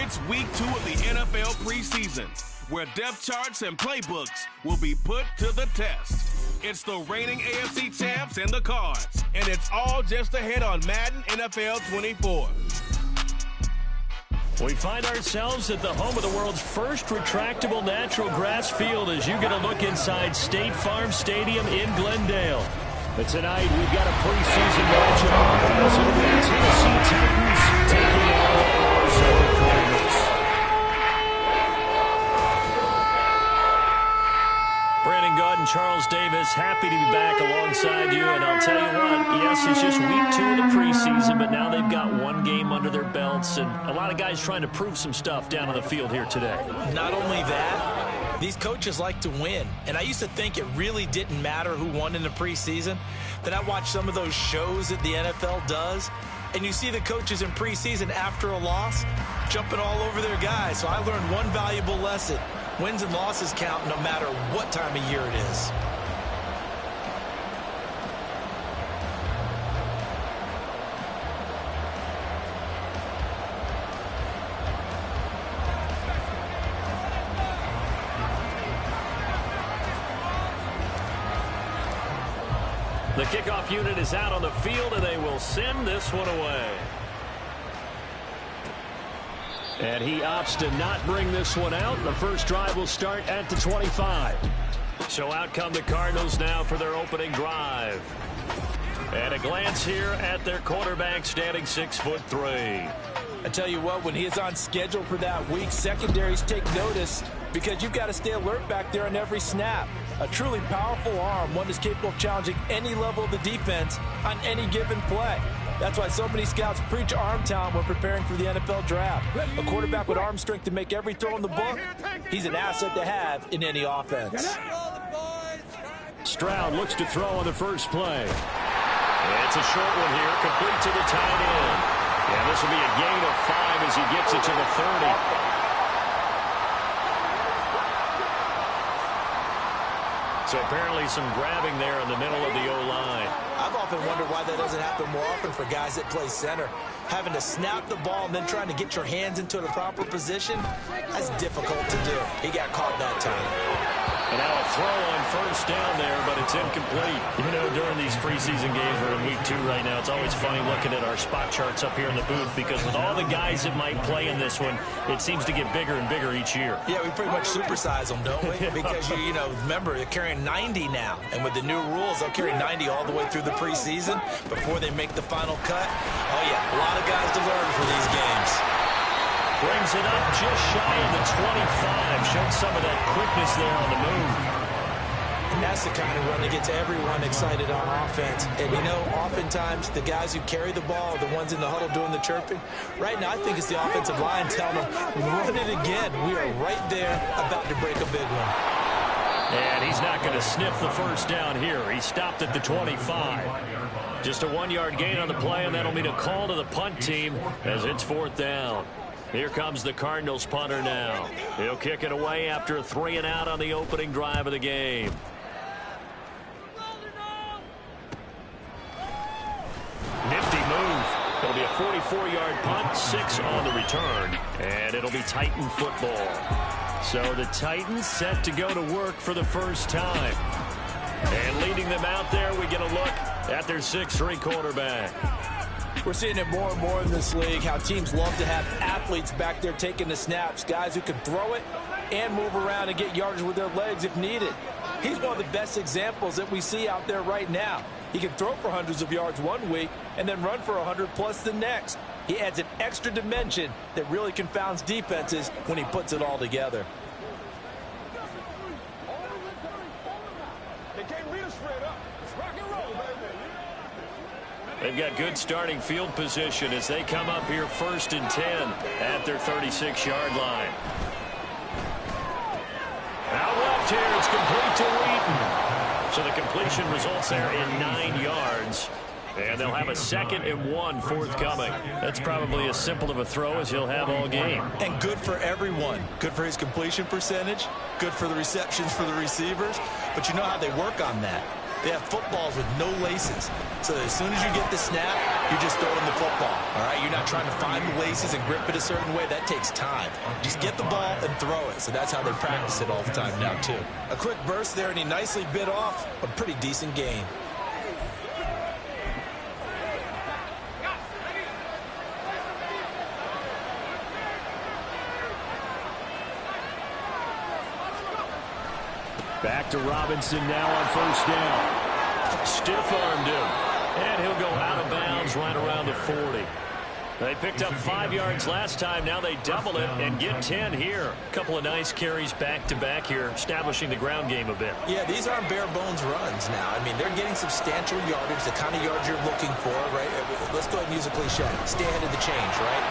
It's week 2 of the NFL preseason, where depth charts and playbooks will be put to the test. It's the reigning AFC champs and the Cards, and it's all just ahead on Madden NFL 24. We find ourselves at the home of the world's first retractable natural grass field as you get a look inside State Farm Stadium in Glendale. But tonight we've got a preseason matchup as it'll be the Tennessee Titans taking on the Arizona Cardinals. Brandon Gaud and Charles Davis, happy to be back alongside you. And I'll tell you what, yes, it's just week 2 of the preseason, but now they've got one game under their belts, and a lot of guys trying to prove some stuff down on the field here today. Not only that, these coaches like to win. And I used to think it really didn't matter who won in the preseason. Then I watched some of those shows that the NFL does, and you see the coaches in preseason after a loss jumping all over their guys. So I learned one valuable lesson. Wins and losses count no matter what time of year it is. The kickoff unit is out on the field, and they will send this one away. And he opts to not bring this one out. The first drive will start at the 25. So out come the Cardinals now for their opening drive. And a glance here at their quarterback, standing 6'3". I tell you what, when he is on schedule for that week, secondaries take notice because you've got to stay alert back there on every snap. A truly powerful arm, one that's capable of challenging any level of the defense on any given play. That's why so many scouts preach arm talent when preparing for the NFL draft. A quarterback with arm strength to make every throw in the book, he's an asset to have in any offense. Stroud looks to throw on the first play. It's a short one here, complete to the tight end. And this will be a gain of 5 as he gets it to the 30. So apparently some grabbing there in the middle of the O-line. I've often wondered why that doesn't happen more often for guys that play center. Having to snap the ball and then trying to get your hands into the proper position, that's difficult to do. He got caught that time. And now a throw on first down there, but it's incomplete. You know, during these preseason games, we're in week 2 right now, it's always funny looking at our spot charts up here in the booth because with all the guys that might play in this one, it seems to get bigger and bigger each year. Yeah, we pretty much supersize them, don't we? Because, you know, remember, they're carrying 90 now. And with the new rules, they'll carry 90 all the way through the preseason before they make the final cut. Oh, yeah, a lot of guys to learn for these games. Brings it up just shy of the 25. Showed some of that quickness there on the move. And that's the kind of run that gets everyone excited on offense. And, you know, oftentimes the guys who carry the ball are the ones in the huddle doing the chirping. Right now, I think it's the offensive line telling them, run it again. We are right there about to break a big one. And he's not going to sniff the first down here. He stopped at the 25. Just a 1-yard gain on the play, and that'll mean a call to the punt team as it's 4th down. Here comes the Cardinals punter now. He'll kick it away after a 3-and-out on the opening drive of the game. Nifty move. It'll be a 44-yard punt, 6 on the return, and it'll be Titan football. So the Titans set to go to work for the first time. And leading them out there, we get a look at their 6'3" quarterback. We're seeing it more and more in this league, how teams love to have athletes back there taking the snaps, guys who can throw it and move around and get yardage with their legs if needed. He's one of the best examples that we see out there right now. He can throw for hundreds of yards one week and then run for 100+ the next. He adds an extra dimension that really confounds defenses when he puts it all together. They've got good starting field position as they come up here 1st and 10 at their 36-yard line. Out left here, it's complete to Wheaton. So the completion results there in 9 yards. And they'll have a 2nd and 1 forthcoming. That's probably as simple of a throw as he'll have all game. And good for everyone. Good for his completion percentage. Good for the receptions for the receivers. But you know how they work on that. They have footballs with no laces. So as soon as you get the snap, you're just throwing the football. All right, you're not trying to find the laces and grip it a certain way. That takes time. Just get the ball and throw it. So that's how they practice it all the time now, too. A quick burst there, and he nicely bit off a pretty decent gain. Back to Robinson now on first down. Stiff-armed him. And he'll go out of bounds right around the 40. They picked up 5 yards last time. Now they double it and get 10 here. A couple of nice carries back-to-back here, establishing the ground game a bit. Yeah, these aren't bare-bones runs now. I mean, they're getting substantial yardage, the kind of yards you're looking for, right? Let's go ahead and use a cliche. Stay ahead of the change, right?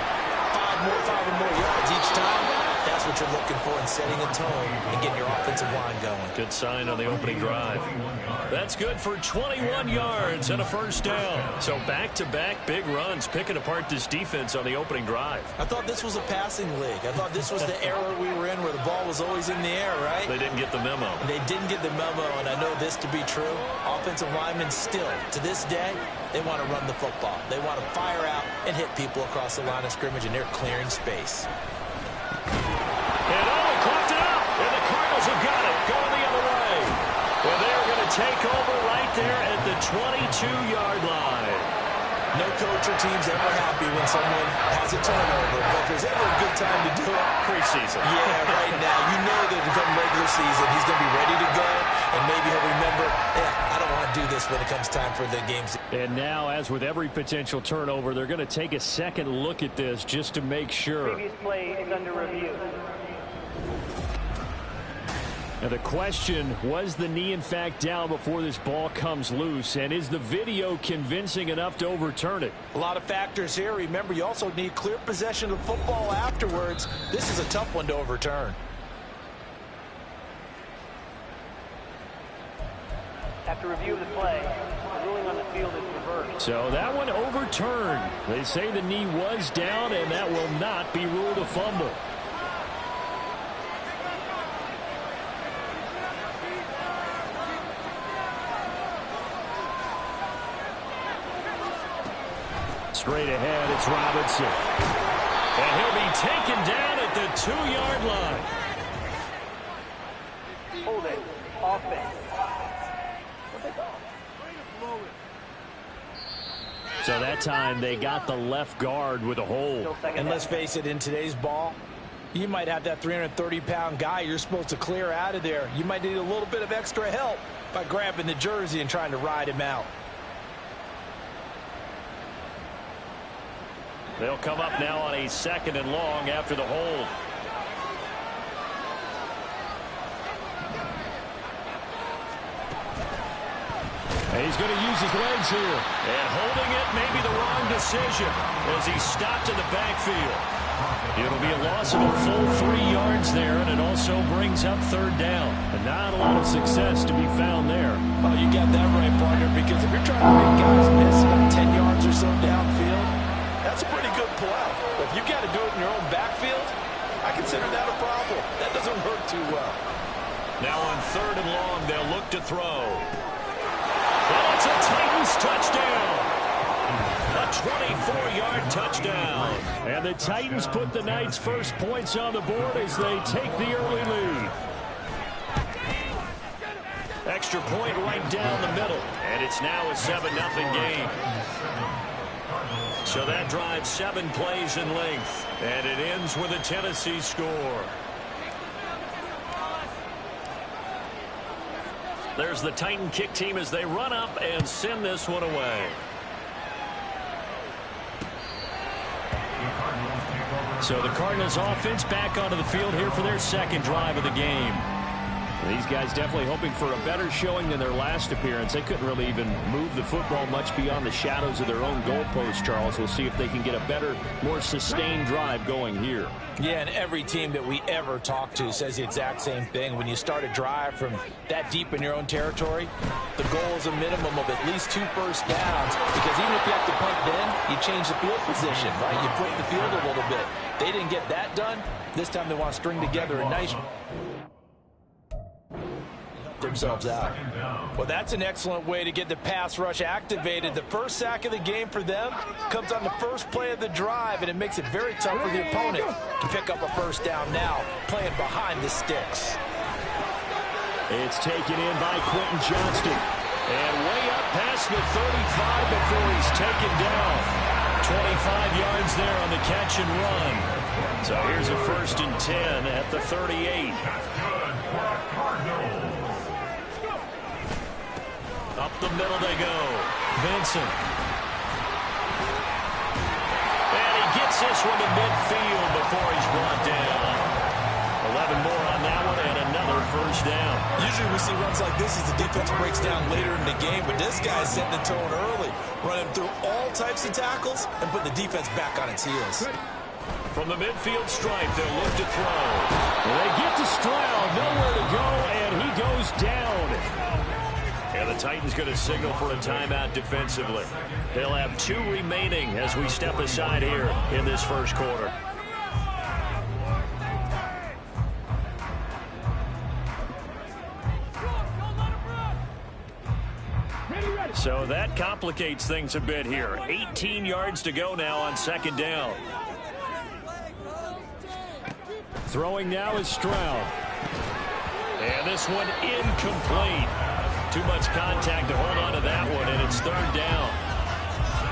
5 or more yards each time. That's what you're looking for in setting a tone and getting your offensive line going. Good sign on the opening drive. That's good for 21 yards and a first down. So back-to-back big runs, picking apart this defense on the opening drive. I thought this was a passing league. I thought this was the era we were in where the ball was always in the air, right? They didn't get the memo. They didn't get the memo, and I know this to be true. Offensive linemen still, to this day, they want to run the football. They want to fire out and hit people across the line of scrimmage, and they're clearing space. And clocked it up, and the Cardinals have got it, going the other way. Well, they're going to take over right there at the 22-yard line. No coach or team's ever happy when someone has a turnover, but if there's ever a good time to do it, preseason. Yeah, right now. You know that come regular season, he's going to be ready to go, and maybe he'll remember, I don't want to do this when it comes time for the games. And now, as with every potential turnover, they're going to take a second look at this just to make sure. Previous play is under review. Now the question, was the knee in fact down before this ball comes loose, and is the video convincing enough to overturn it? A lot of factors here. Remember, you also need clear possession of football afterwards. This is a tough one to overturn. After review of the play, the ruling on the field is reversed. So that one overturned. They say the knee was down, and that will not be ruled a fumble. Straight ahead, it's Robinson. And he'll be taken down at the 2-yard line. Hold it. Offense. So that time they got the left guard with a hold. And let's face it, in today's ball, you might have that 330-pound guy you're supposed to clear out of there. You might need a little bit of extra help by grabbing the jersey and trying to ride him out. They'll come up now on a 2nd and long after the hold. And he's going to use his legs here. And holding it may be the wrong decision as he's stopped in the backfield. It'll be a loss of a full 3 yards there, and it also brings up 3rd down. And not a lot of success to be found there. Oh, you got that right, partner, because if you're trying to make guys miss about 10 yards or so downfield, that's a pretty good play. But if you got to do it in your own backfield, I consider that a problem. That doesn't work too well. Now on 3rd and long, they'll look to throw. Well, it's a Titans touchdown. A 24-yard touchdown. And the Titans put the Knights' first points on the board as they take the early lead. Extra point right down the middle. And it's now a 7-0 game. So that drives 7 plays in length. And it ends with a Tennessee score. There's the Titan kick team as they run up and send this one away. So the Cardinals offense back onto the field here for their 2nd drive of the game. These guys definitely hoping for a better showing than their last appearance. They couldn't really even move the football much beyond the shadows of their own goalpost, Charles. We'll see if they can get a better, more sustained drive going here. Yeah, and every team that we ever talk to says the exact same thing. When you start a drive from that deep in your own territory, the goal is a minimum of at least 2 first downs, because even if you have to punt then, you change the field position, right? You flip the field a little bit. They didn't get that done. This time they want to string together a nice... help themselves out. Well, that's an excellent way to get the pass rush activated. The first sack of the game for them comes on the first play of the drive, and it makes it very tough for the opponent to pick up a first down now, playing behind the sticks. It's taken in by Quentin Johnston. And way up past the 35 before he's taken down. 25 yards there on the catch and run. So here's a 1st and 10 at the 38. Up the middle they go. Vincent. And he gets this one to midfield before he's brought down. 11 more on that one and another first down. Usually we see runs like this as the defense breaks down later in the game, but this guy's setting the tone early, running through all types of tackles and putting the defense back on its heels. From the midfield stripe, they'll look to throw. They get to Stroud, nowhere to go, and he goes down. And the Titans going to signal for a timeout defensively. They'll have 2 remaining as we step aside here in this first quarter. So that complicates things a bit here. 18 yards to go now on 2nd down. Throwing now is Stroud. And this one incomplete. Too much contact to hold on to that one, and it's 3rd down.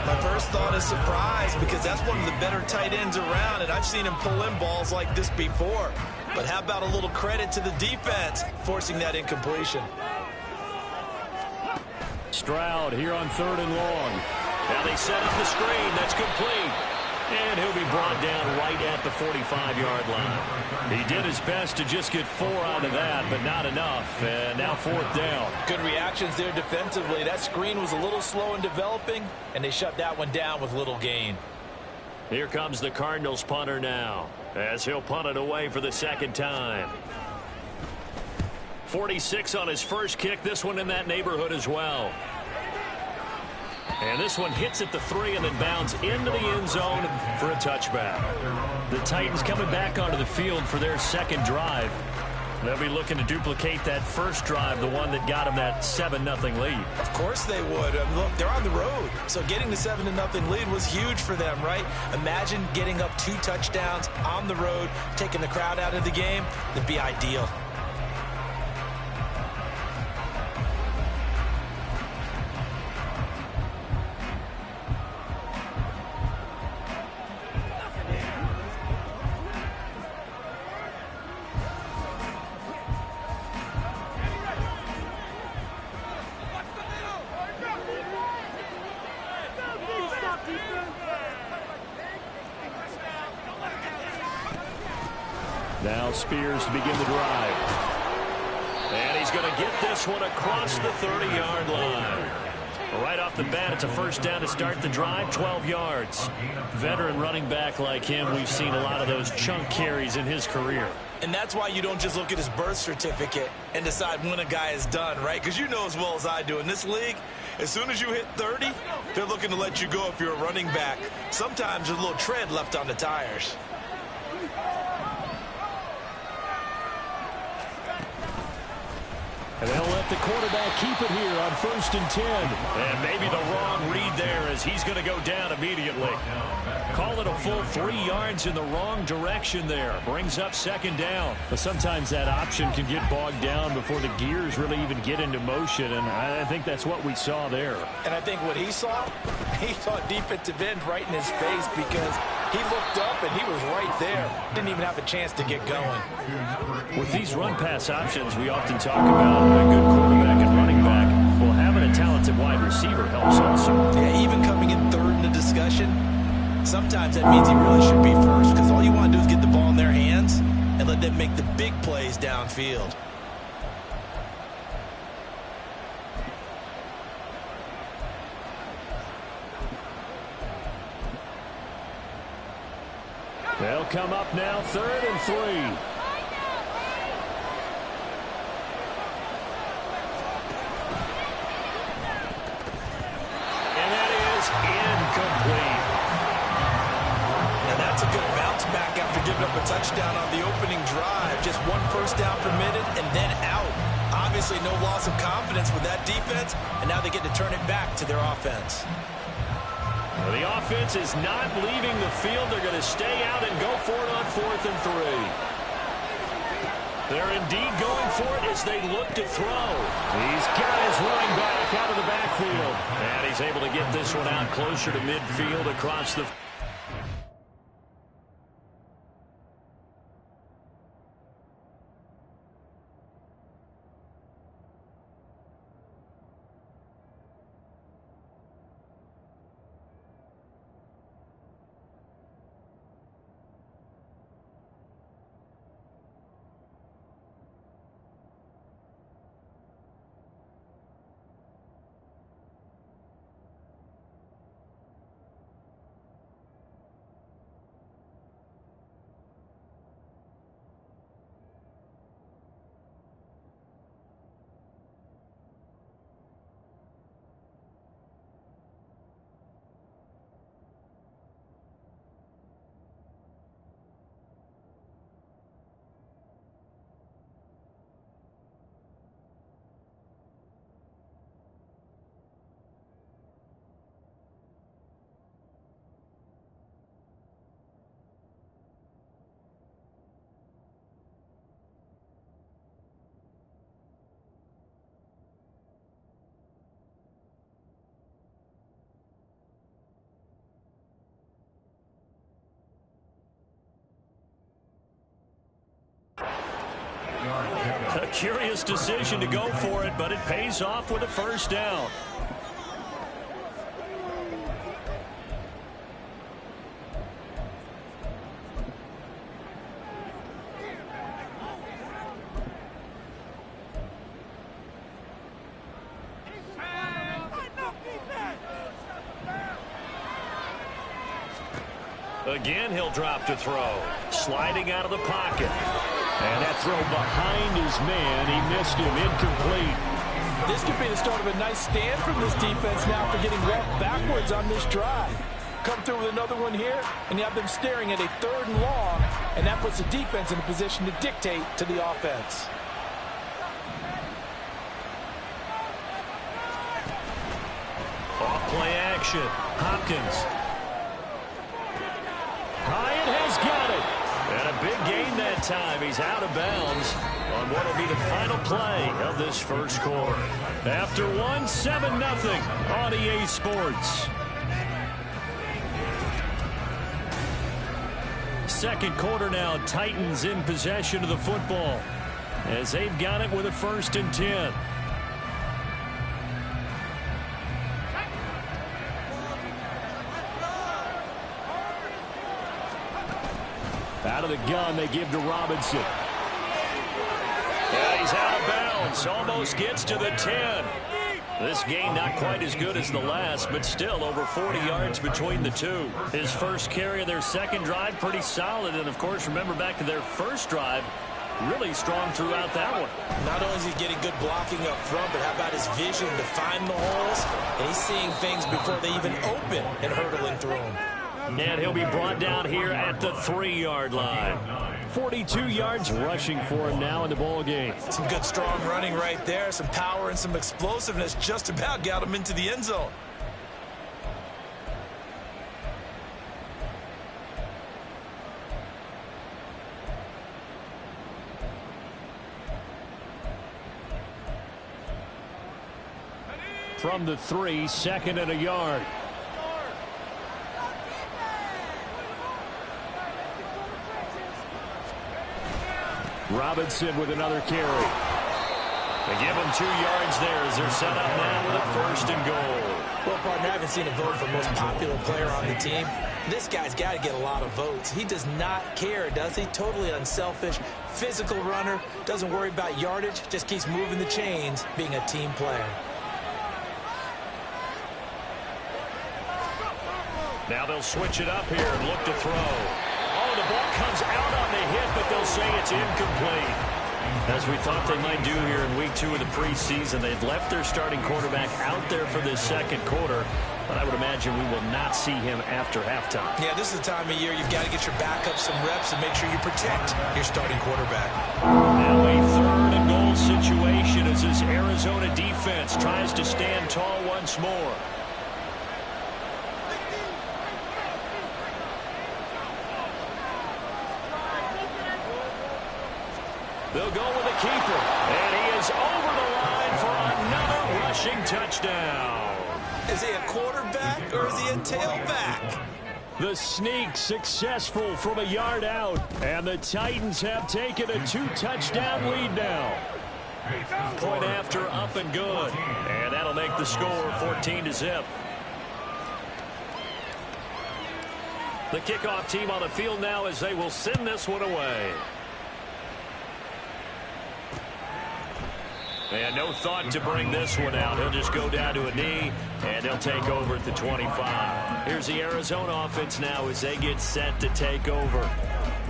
My first thought is surprise, because that's one of the better tight ends around, and I've seen him pull in balls like this before. But how about a little credit to the defense forcing that incompletion? Stroud here on 3rd and long. Now they set up the screen. That's complete. And he'll be brought down right at the 45-yard line. He did his best to just get 4 out of that, but not enough. And now 4th down. Good reactions there defensively. That screen was a little slow in developing, and they shut that one down with little gain. Here comes the Cardinals punter now, as he'll punt it away for the 2nd time. 46 on his first kick. This one in that neighborhood as well. And this one hits at the 3 and then bounds into the end zone for a touchback. The Titans coming back onto the field for their 2nd drive. They'll be looking to duplicate that first drive, the one that got them that 7-0 lead. Of course they would. Look, they're on the road. So getting the 7-0 lead was huge for them, right? Imagine getting up 2 touchdowns on the road, taking the crowd out of the game. That'd be ideal. Now Spears to begin the drive. And he's going to get this one across the 30-yard line. Right off the bat, it's a first down to start the drive, 12 yards. Veteran running back like him, we've seen a lot of those chunk carries in his career. And that's why you don't just look at his birth certificate and decide when a guy is done, right? Because you know as well as I do, in this league, as soon as you hit 30, they're looking to let you go if you're a running back. Sometimes there's a little tread left on the tires. And they'll let the quarterback keep it here on 1st and 10. And maybe the wrong read there as he's going to go down immediately. Call it a full 3 yards in the wrong direction there. Brings up 2nd down. But sometimes that option can get bogged down before the gears really even get into motion. And I think that's what we saw there. And I think what he saw defensive end right in his face, because he looked up and he was right there. Didn't even have a chance to get going. With these run-pass options, we often talk about a good quarterback and running back. Well, having a talented wide receiver helps also. Yeah, even coming in 3rd in the discussion, sometimes that means he really should be first, because all you want to do is get the ball in their hands and let them make the big plays downfield. They'll come up now, 3rd and 3. And that is incomplete. And that's a good bounce back after giving up a touchdown on the opening drive. Just 1 first down permitted and then out. Obviously, no loss of confidence with that defense, and now they get to turn it back to their offense. Well, the offense is not leaving the field. They're going to stay out and go for it on 4th and 3. They're indeed going for it as they look to throw. He's got his running back out of the backfield. And he's able to get this one out closer to midfield across the... A curious decision to go for it, but it pays off with a first down. Again, he'll drop to throw. Sliding out of the pocket. And that throw behind his man, he missed him, incomplete. This could be the start of a nice stand from this defense now for getting walked backwards on this drive. Come through with another one here, and you have them staring at a 3rd and long, and that puts the defense in a position to dictate to the offense. Off play action, Hopkins. Hyatt has got it. And a big gain that time. He's out of bounds on what will be the final play of this first quarter. After one, 7-0 on EA Sports. Second quarter now, Titans in possession of the football as they've got it with a 1st and 10. Out of the gun, they give to Robinson. Yeah, he's out of bounds. Almost gets to the 10. This game not quite as good as the last, but still over 40 yards between the two. His first carry of their second drive, pretty solid. And, of course, remember back to their first drive, really strong throughout that one. Not only is he getting good blocking up front, but how about his vision to find the holes? And he's seeing things before they even open and hurdling through them. And he'll be brought down here at the 3-yard line. 42 yards rushing for him now in the ball game. Some good strong running right there. Some power and some explosiveness just about got him into the end zone. From the 3, 2nd and a yard. Robinson with another carry. They give him 2 yards there as they're set up now with a 1st and goal. Well, partner, I haven't seen a vote for most popular player on the team. This guy's got to get a lot of votes. He does not care, does he? Totally unselfish, physical runner, doesn't worry about yardage, just keeps moving the chains, being a team player. Now they'll switch it up here and look to throw. Oh, the ball comes out on the hit, but they'll say it's incomplete. As we thought they might do here in week 2 of the preseason, they've left their starting quarterback out there for this second quarter, but I would imagine we will not see him after halftime. Yeah, this is the time of year you've got to get your backup some reps and make sure you protect your starting quarterback. Now a 3rd and goal situation as this Arizona defense tries to stand tall once more. They'll go with a keeper, and he is over the line for another rushing touchdown. Is he a quarterback or is he a tailback? The sneak successful from a yard out, and the Titans have taken a 2-touchdown lead now. Point after up and good, and that'll make the score 14-0. The kickoff team on the field now as they will send this one away. And no thought to bring this one out. He'll just go down to a knee, and they'll take over at the 25. Here's the Arizona offense now as they get set to take over.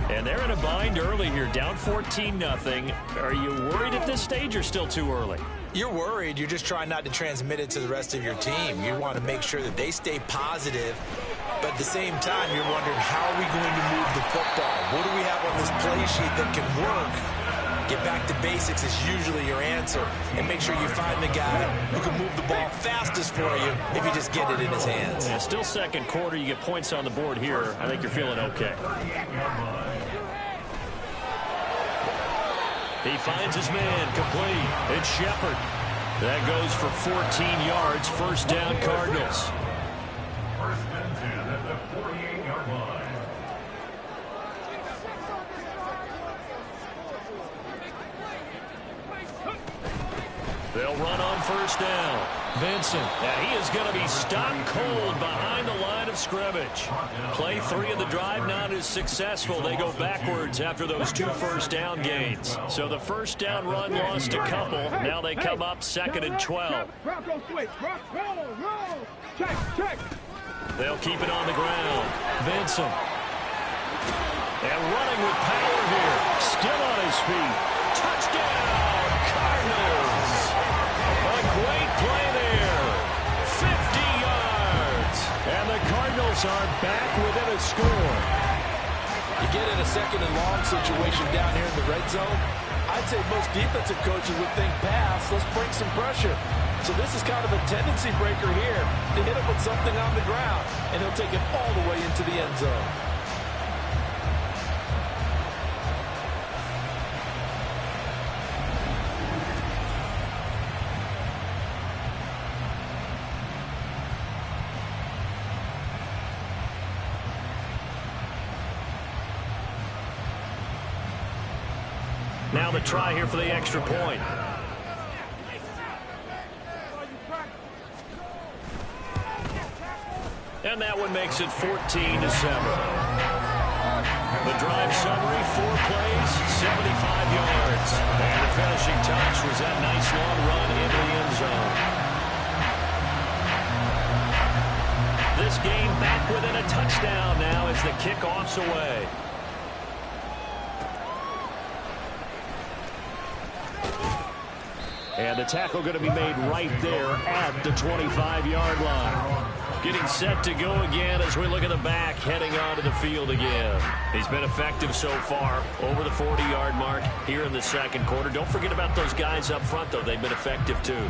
And they're in a bind early here, down 14-0. Are you worried at this stage or still too early? You're worried. You're just trying not to transmit it to the rest of your team. You want to make sure that they stay positive, but at the same time, you're wondering, how are we going to move the football? What do we have on this play sheet that can work? Get back to basics is usually your answer. And make sure you find the guy who can move the ball fastest for you if you just get it in his hands. Yeah, still second quarter. You get points on the board here. I think you're feeling okay. He finds his man complete. It's Shepard. That goes for 14 yards. First down, Cardinals. First and 10 at the 48-yard line. They'll run on first down. Vincent, and he is going to be stopped cold behind the line of scrimmage. Play 3 of the drive not as successful. They go backwards after those 2 first-down gains. So the first down run lost a couple. Now they come up 2nd and 12. They'll keep it on the ground. Vincent. And running with power here. Still on his feet. Touchdown, Cardinals. A great play there. 50 yards. And the Cardinals are back within a score. You get in a 2nd and long situation down here in the red zone, I'd say most defensive coaches would think pass. Let's bring some pressure. So this is kind of a tendency breaker here to hit him with something on the ground, and he'll take it all the way into the end zone. Now the try here for the extra point. And that one makes it 14-7. The drive summary, 4 plays, 75 yards. And the finishing touch was that nice long run into the end zone. This game back within a touchdown now as the kickoff's away. And the tackle going to be made right there at the 25-yard line. Getting set to go again as we look at the back, heading onto the field again. He's been effective so far, over the 40-yard mark here in the second quarter. Don't forget about those guys up front, though. They've been effective, too.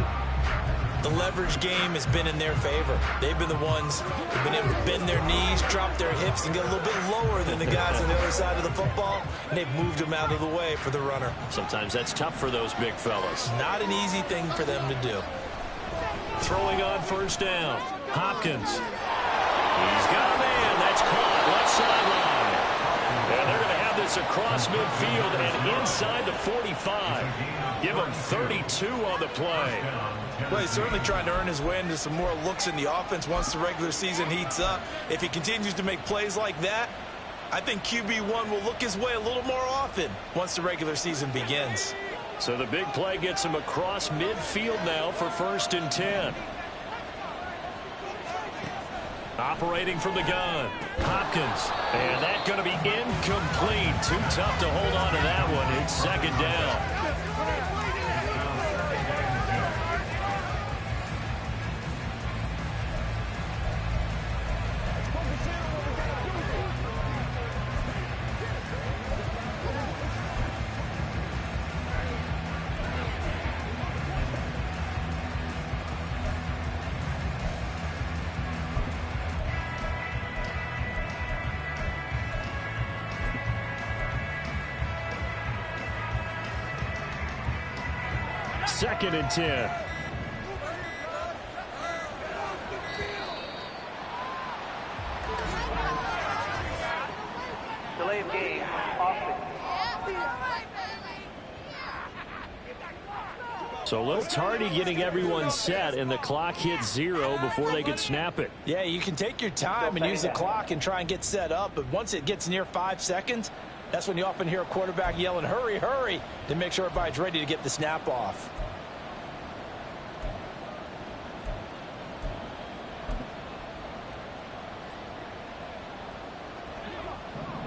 The leverage game has been in their favor. They've been the ones who've been able to bend their knees, drop their hips, and get a little bit lower than the guys on the other side of the football, and they've moved them out of the way for the runner. Sometimes that's tough for those big fellas. Not an easy thing for them to do. Throwing on first down. Hopkins. He's got a man. That's caught. Left sideline. And they're going to have this across midfield and inside the 45. Give him 32 on the play. Well, he's certainly trying to earn his way into some more looks in the offense once the regular season heats up. If he continues to make plays like that, I think QB1 will look his way a little more often once the regular season begins. So the big play gets him across midfield now for 1st and 10. Operating from the gun, Hopkins. And that's going to be incomplete. Too tough to hold on to that one. It's 2nd down. 2nd and 10. Delay of game. Offense. So a little tardy getting everyone set, and the clock hits 0 before they could snap it. Yeah, you can take your time and use the clock and try and get set up, but once it gets near 5 seconds, that's when you often hear a quarterback yelling, hurry, hurry, to make sure everybody's ready to get the snap off.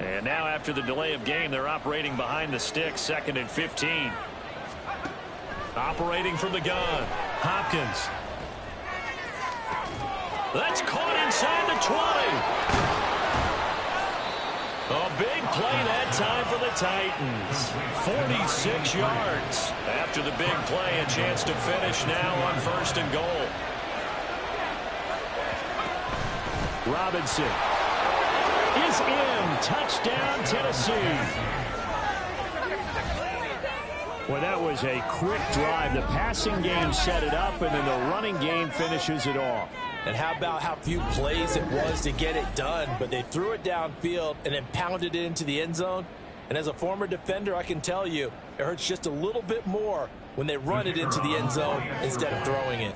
And now after the delay of game, they're operating behind the sticks, 2nd and 15. Operating from the gun, Hopkins. That's caught inside the 20. A big play that time for the Titans. 46 yards. After the big play, a chance to finish now on 1st and goal. Robinson is in. Touchdown, Tennessee. Well, that was a quick drive. The passing game set it up, and then the running game finishes it off. And how about how few plays it was to get it done, but they threw it downfield and then pounded it into the end zone. And as a former defender, I can tell you, it hurts just a little bit more when they run it into the end zone instead of throwing it.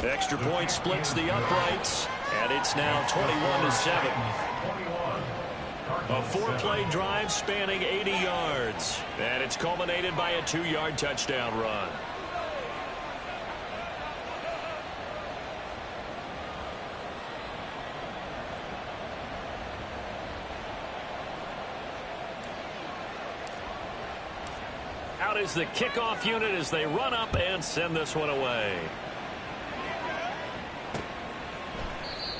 Extra point splits the uprights, and it's now 21-7. A 4-play drive spanning 80 yards, and it's culminated by a 2-yard touchdown run. Out is the kickoff unit as they run up and send this one away.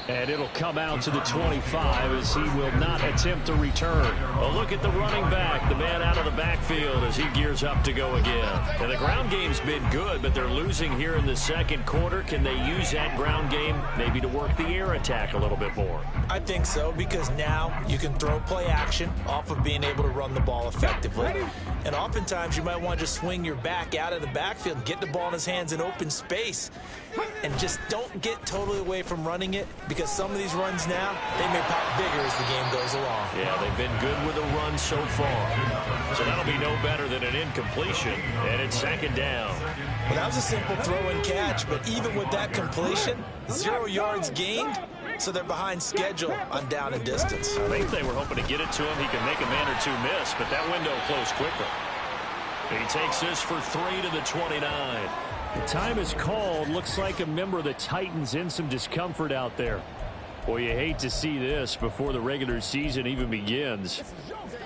And it'll come out to the 25 as he will not attempt to return. A look at the running back, the man out of the backfield as he gears up to go again. And the ground game's been good, but they're losing here in the 2nd quarter. Can they use that ground game maybe to work the air attack a little bit more? I think so, because now you can throw play action off of being able to run the ball effectively. And oftentimes you might want to just swing your back out of the backfield and get the ball in his hands in open space. And just don't get totally away from running it, because some of these runs now, they may pop bigger as the game goes along. Yeah, they've been good with a run so far. So that'll be no better than an incompletion, and it's 2nd down. Well, that was a simple throw and catch, but even with that completion, 0 yards gained, so they're behind schedule on down and distance. I think they were hoping to get it to him. He can make a man or two miss, but that window closed quickly. He takes this for 3 to the 29. The time is called. Looks like a member of the Titans in some discomfort out there. Boy, you hate to see this before the regular season even begins.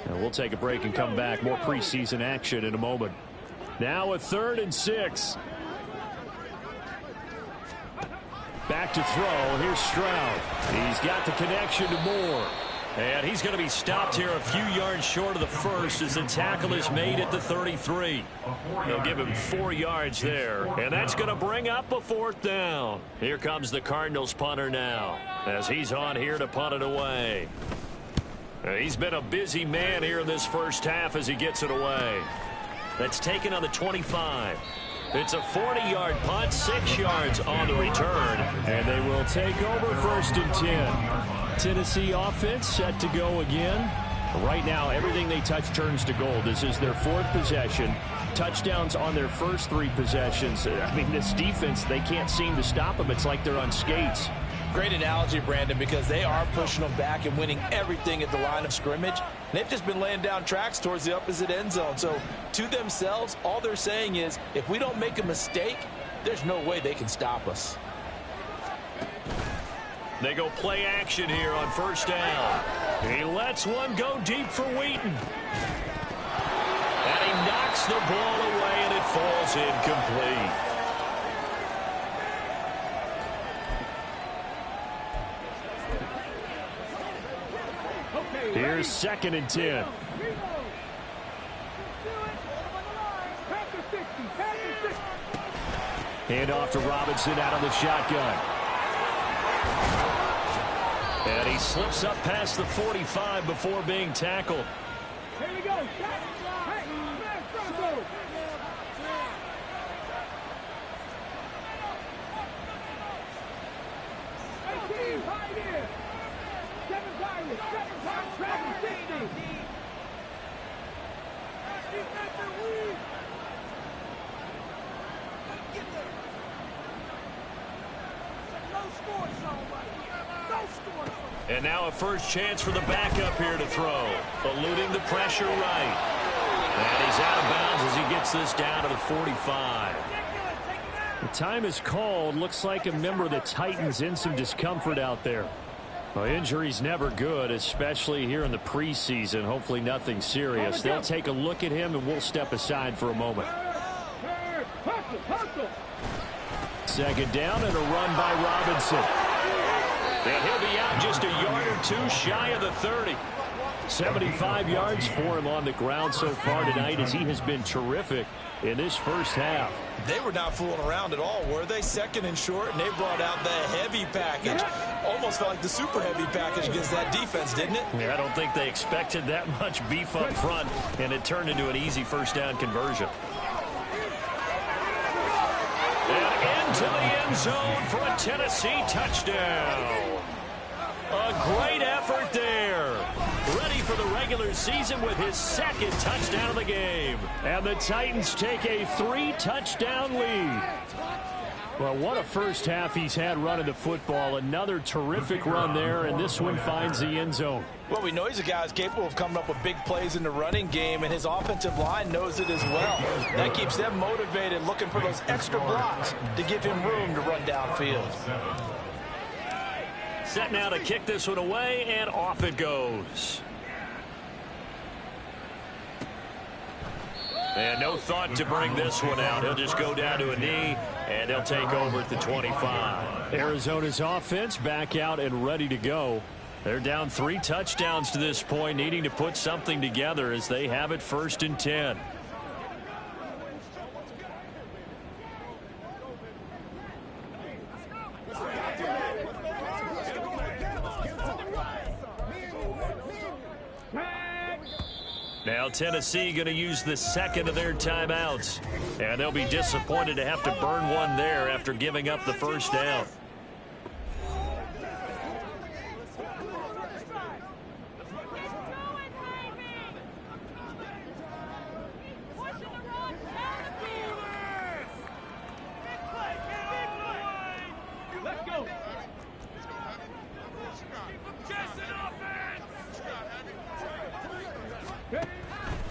And we'll take a break and come back. More preseason action in a moment. Now a 3rd and 6. Back to throw. Here's Stroud. He's got the connection to Moore. And he's going to be stopped here a few yards short of the first as the tackle is made at the 33. They'll give him 4 yards there. And that's going to bring up a 4th down. Here comes the Cardinals punter now as he's on here to punt it away. He's been a busy man here in this first half as he gets it away. That's taken on the 25. It's a 40-yard punt, 6 yards on the return. And they will take over 1st and 10. Tennessee offense set to go again. Right now, everything they touch turns to gold. This is their 4th possession. Touchdowns on their first 3 possessions. I mean, this defense, they can't seem to stop them. It's like they're on skates. Great analogy, Brandon, because they are pushing them back and winning everything at the line of scrimmage. They've just been laying down tracks towards the opposite end zone. So to themselves, all they're saying is, if we don't make a mistake, there's no way they can stop us. They go play action here on 1st down. He lets one go deep for Wheaton. And he knocks the ball away, and it falls incomplete. Here's 2nd and 10. Hand off to Robinson out of the shotgun. And he slips up past the 45 before being tackled. Here we go. Hey, Bronco. 18, pioneer. 7 targets, 7 times, traffic, 60. And now a first chance for the backup here to throw. Eluding the pressure right. And he's out of bounds as he gets this down to the 45. The time is called. Looks like a member of the Titans in some discomfort out there. Well, injury's never good, especially here in the preseason. Hopefully nothing serious. They'll take a look at him, and we'll step aside for a moment. Second down and a run by Robinson. And he'll be out just a yard or two shy of the 30. 75 yards for him on the ground so far tonight as he has been terrific in this first half. They were not fooling around at all, were they? Second and short, and they brought out the heavy package. Almost felt like the super heavy package against that defense, didn't it? Yeah, I don't think they expected that much beef up front, and it turned into an easy first down conversion. And into the end zone for a Tennessee touchdown. A great effort there. Ready for the regular season with his second touchdown of the game. And the Titans take a 3-touchdown lead. Well, what a first half he's had running the football. Another terrific run there, and this one finds the end zone. Well, we know he's a guy who's capable of coming up with big plays in the running game, and his offensive line knows it as well. That keeps them motivated, looking for those extra blocks to give him room to run downfield. Set now to kick this one away, and off it goes. And no thought to bring this one out. He'll just go down to a knee, and they'll take over at the 25. Arizona's offense back out and ready to go. They're down 3 touchdowns to this point, needing to put something together as they have it 1st and 10. Now Tennessee going to use the second of their timeouts. And they'll be disappointed to have to burn one there after giving up the first down.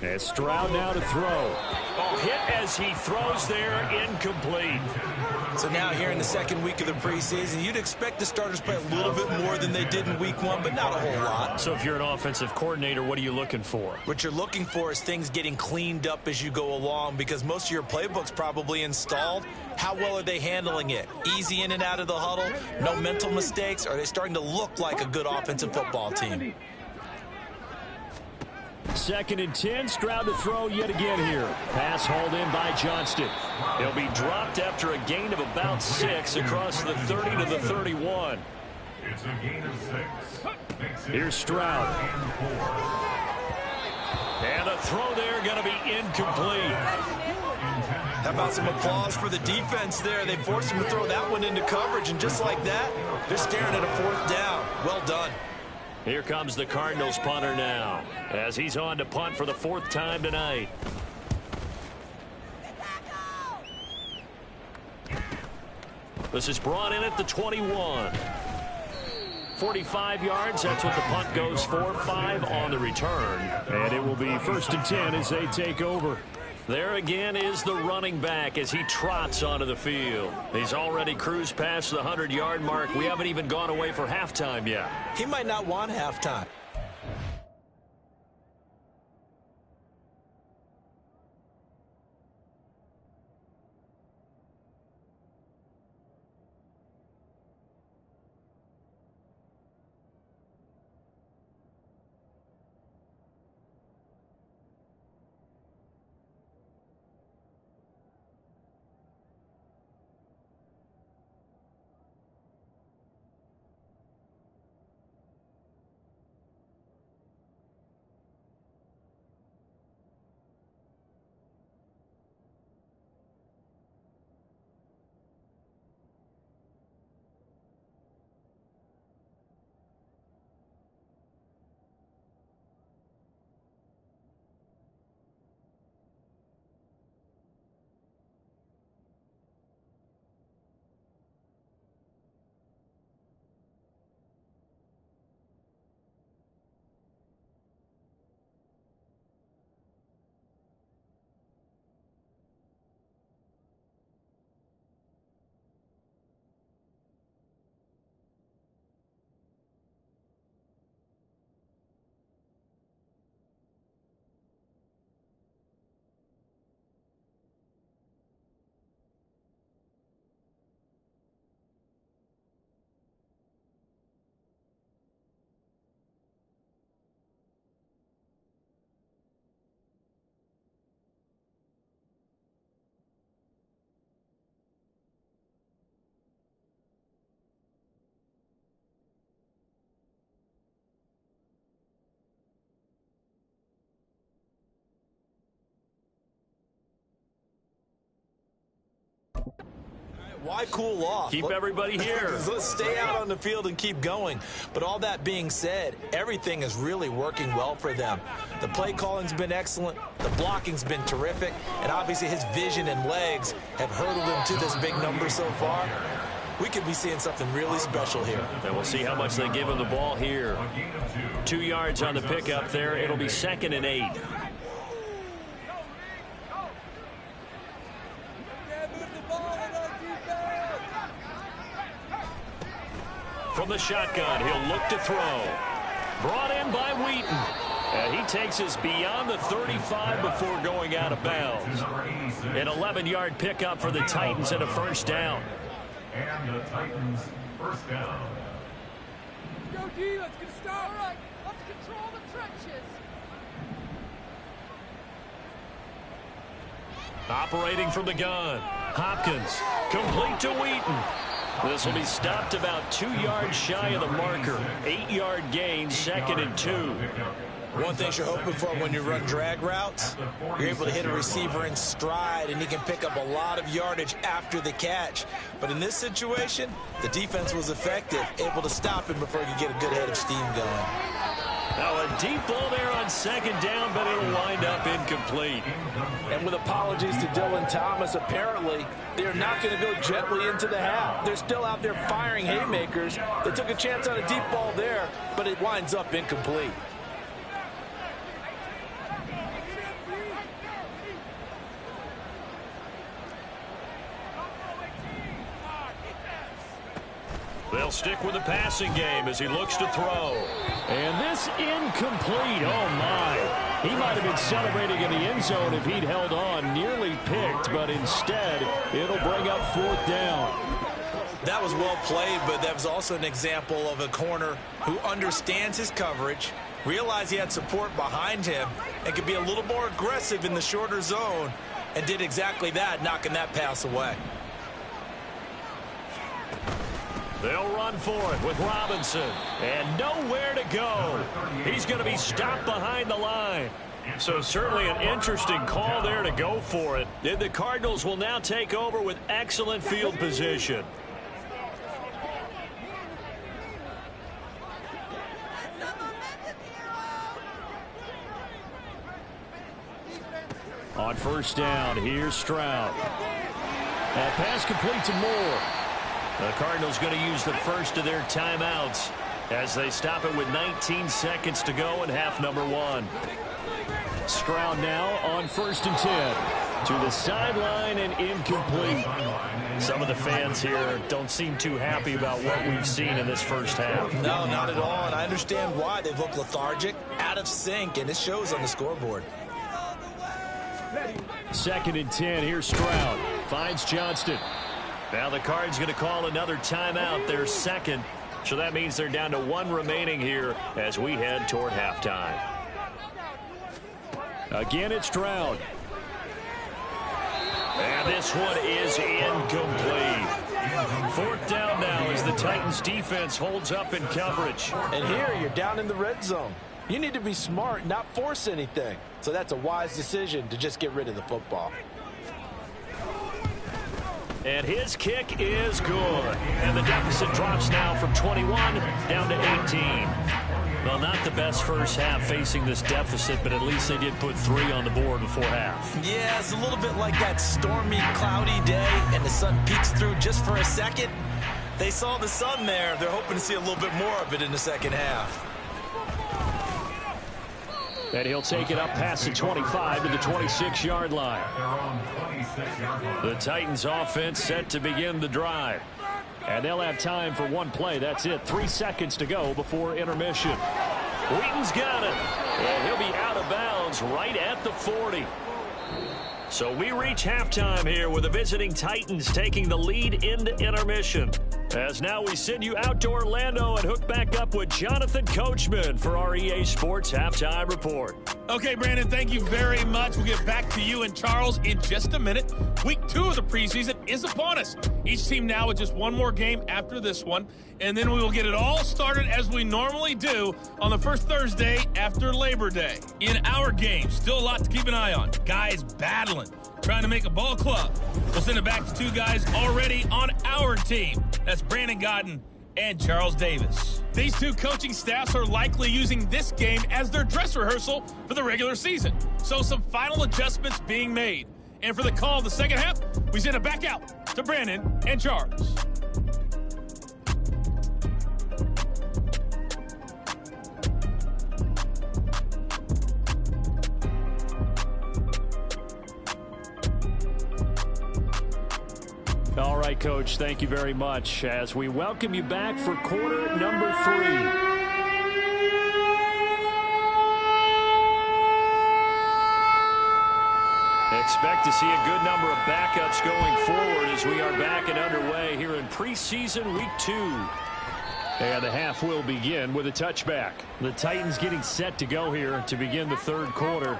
And Stroud now to throw. Oh, hit as he throws there, incomplete. So now here in the second week of the preseason, you'd expect the starters to play a little bit more than they did in week 1, but not a whole lot. So if you're an offensive coordinator, what are you looking for? What you're looking for is things getting cleaned up as you go along, because most of your playbook's probably installed. How well are they handling it? Easy in and out of the huddle? No mental mistakes? Are they starting to look like a good offensive football team? 2nd and 10, Stroud to throw yet again here. Pass hauled in by Johnston. He'll be dropped after a gain of about 6 across the 30 to the 31. It's a gain of 6. Here's Stroud. And the throw there going to be incomplete. How about some applause for the defense there? They forced him to throw that one into coverage, and just like that, they're staring at a 4th down. Well done. Here comes the Cardinals punter now, as he's on to punt for the 4th time tonight. This is brought in at the 21. 45 yards, that's what the punt goes for. 5 on the return. And it will be 1st and 10 as they take over. There again is the running back as he trots onto the field. He's already cruised past the 100-yard mark. We haven't even gone away for halftime yet. He might not want halftime. Why cool off? Keep everybody here. Let's stay out on the field and keep going. But all that being said, everything is really working well for them. The play calling's been excellent. The blocking's been terrific. And obviously his vision and legs have hurdled him to this big number so far. We could be seeing something really special here. And we'll see how much they give him the ball here. 2 yards on the pickup there. It'll be 2nd and 8. From the shotgun, he'll look to throw. Brought in by Wheaton. And he takes us beyond the 35 before going out of bounds. An 11-yard pickup for the Titans and a first down. And the Titans first down. Let's go, D. Let's get started. All right, let's control the trenches. Operating from the gun. Hopkins. Complete to Wheaton. This will be stopped about 2 yards shy of the marker. 8-yard gain, 2nd and 2. One thing you're hoping for when you run drag routes, you're able to hit a receiver in stride, and he can pick up a lot of yardage after the catch. But in this situation, the defense was effective, able to stop him before he could get a good head of steam going. Now a deep ball there on 2nd down, but it'll wind up incomplete. And with apologies to Dylan Thomas, apparently they're not going to go gently into the half. They're still out there firing haymakers. They took a chance on a deep ball there, but it winds up incomplete. They'll stick with the passing game as he looks to throw. And this incomplete. Oh, my. He might have been celebrating in the end zone if he'd held on. Nearly picked, but instead, it'll bring up 4th down. That was well played, but that was also an example of a corner who understands his coverage, realized he had support behind him, and could be a little more aggressive in the shorter zone, and did exactly that, knocking that pass away. They'll run for it with Robinson. And nowhere to go. He's going to be stopped behind the line. So certainly an interesting call there to go for it. And the Cardinals will now take over with excellent field position. On 1st down, here's Stroud. That pass complete to Moore. The Cardinals going to use the first of their timeouts as they stop it with 19 seconds to go in half number 1. Stroud now on 1st and 10. To the sideline and incomplete. Some of the fans here don't seem too happy about what we've seen in this first half. No, not at all, and I understand why. They've looked lethargic, out of sync, and it shows on the scoreboard. 2nd and 10. Here's Stroud. Finds Johnston. Now the Cards going to call another timeout, their second. So that means they're down to 1 remaining here as we head toward halftime. Again, it's Stroud. And this one is incomplete. 4th down now as the Titans defense holds up in coverage. And here you're down in the red zone. You need to be smart, not force anything. So that's a wise decision to just get rid of the football. And his kick is good. And the deficit drops now from 21 down to 18. Well, not the best first half facing this deficit, but at least they did put 3 on the board before half. Yeah, it's a little bit like that stormy, cloudy day, and the sun peeks through just for a second. They saw the sun there. They're hoping to see a little bit more of it in the second half. And he'll take it up past the 25 to the 26-yard line. The Titans offense set to begin the drive. And they'll have time for 1 play. That's it. 3 seconds to go before intermission. Wheaton's got it. And he'll be out of bounds right at the 40. So we reach halftime here with the visiting Titans taking the lead into intermission. As now we send you out to Orlando and hook back up with Jonathan Coachman for our EA Sports Halftime Report. Okay, Brandon, thank you very much. We'll get back to you and Charles in just a minute. Week 2 of the preseason is upon us. Each team now with just one more game after this one, and then we will get it all started as we normally do on the first Thursday after Labor Day. In our game, still a lot to keep an eye on. Guys battling, trying to make a ball club. We'll send it back to 2 guys already on our team. That's Brandon Godden and Charles Davis. These 2 coaching staffs are likely using this game as their dress rehearsal for the regular season. So some final adjustments being made. And for the call of the second half, we send it back out to Brandon and Charles. All right, Coach, thank you very much as we welcome you back for quarter number 3. Expect to see a good number of backups going forward as we are back and underway here in preseason week 2. And the half will begin with a touchback. The Titans getting set to go here to begin the third quarter.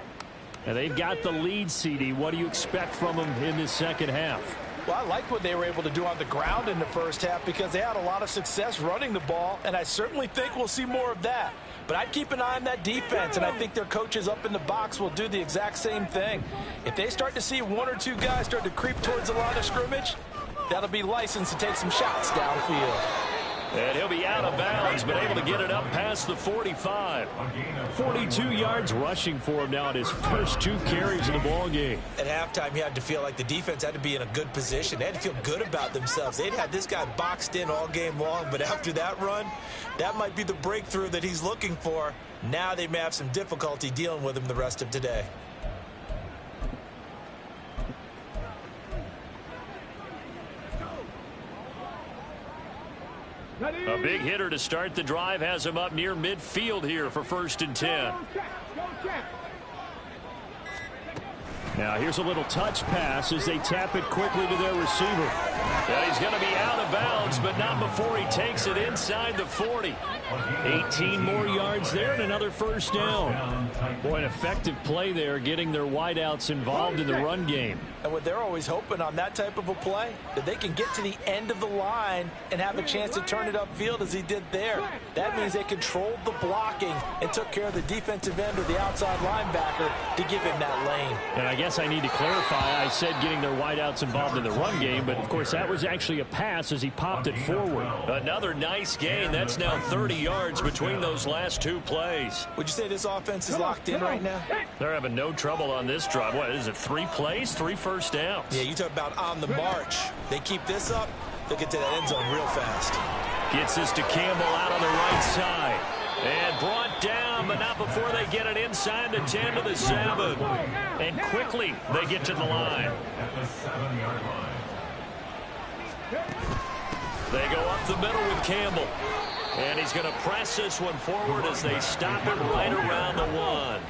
And they've got the lead, CD. What do you expect from them in this second half? Well, I like what they were able to do on the ground in the first half because they had a lot of success running the ball, and I certainly think we'll see more of that. But I'd keep an eye on that defense, and I think their coaches up in the box will do the exact same thing. If they start to see 1 or 2 guys start to creep towards the line of scrimmage, that'll be licensed to take some shots downfield. And he'll be out of bounds, but able to get it up past the 45. 42 yards rushing for him now at his first 2 carries of the ball game. At halftime, you had to feel like the defense had to be in a good position. They had to feel good about themselves. They'd had this guy boxed in all game long, but after that run, that might be the breakthrough that he's looking for. Now they may have some difficulty dealing with him the rest of today. A big hitter to start the drive has him up near midfield here for 1st and 10. Now here's a little touch pass as they tap it quickly to their receiver. Yeah, he's going to be out of bounds, but not before he takes it inside the 40. 18 more yards there and another first down. Boy, an effective play there, getting their wideouts involved in the run game. And what they're always hoping on that type of a play, that they can get to the end of the line and have a chance to turn it upfield as he did there. That means they controlled the blocking and took care of the defensive end or the outside linebacker to give him that lane. And I guess I need to clarify, I said getting their wideouts involved in the run game, but of course that was actually a pass as he popped it forward. Another nice gain. That's now 30 yards between those last 2 plays. Would you say this offense is locked in right now? They're having no trouble on this drive. What is it, 3 plays, 3 first downs? Yeah, you talk about on the march. They keep this up, they'll get to that end zone real fast. Gets this to Campbell out on the right side. And brought down, but not before they get it inside the 10 to the 7. And quickly they get to the line. At the 7-yard line. They go up the middle with Campbell. And he's going to press this one forward as they stop it right around the 1.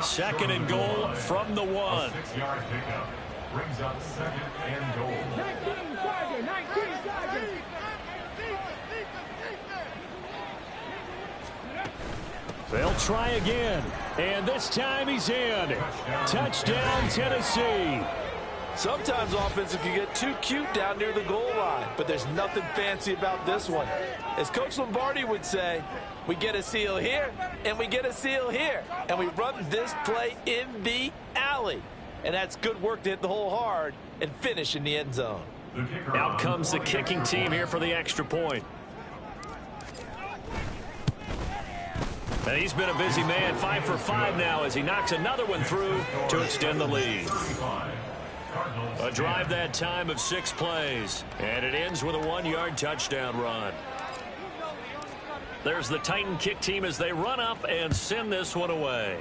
2nd and goal from the 1. 6-yard pickup brings up 2nd and goal. 19 They'll try again. And this time he's in. Touchdown, Tennessee. Sometimes offenses can get too cute down near the goal line, but there's nothing fancy about this one. As Coach Lombardi would say, we get a seal here, and we get a seal here, and we run this play in the alley. And that's good work to hit the hole hard and finish in the end zone. Out comes the kicking team here for the extra point. And he's been a busy man, 5 for 5 now as he knocks another one through to extend the lead. A drive that time of 6 plays. And it ends with a 1-yard touchdown run. There's the Titan kick team as they run up and send this one away.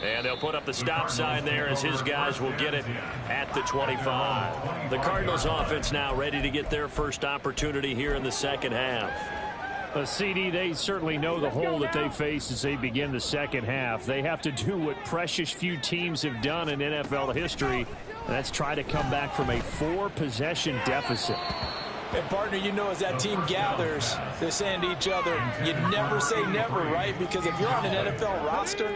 And they'll put up the stop sign there as his guys will get it at the 25. The Cardinals offense now ready to get their first opportunity here in the second half. CD, they certainly know the hole that they face as they begin the second half. They have to do what precious few teams have done in NFL history, and that's try to come back from a 4-possession deficit. And, partner, you know, as that team gathers, they're saying to each other, you never say never, right? Because if you're on an NFL roster,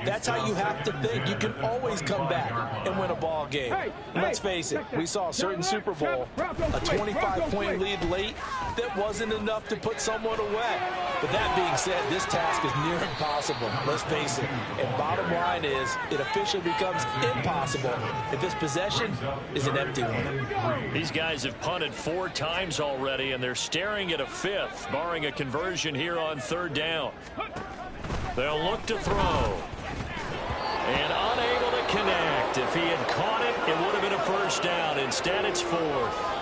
that's how you have to think. You can always come back and win a ball game. And let's face it, we saw a certain Super Bowl, a 25-point lead late that wasn't enough to put someone away. But that being said, this task is near impossible. Let's face it. And bottom line is, it officially becomes impossible if this possession is an empty one. These guys have punted 4 times already, and they're staring at a 5th, barring a conversion here on 3rd down. They'll look to throw. And unable to connect. If he had caught it, it would have been a 1st down. Instead, it's 4th.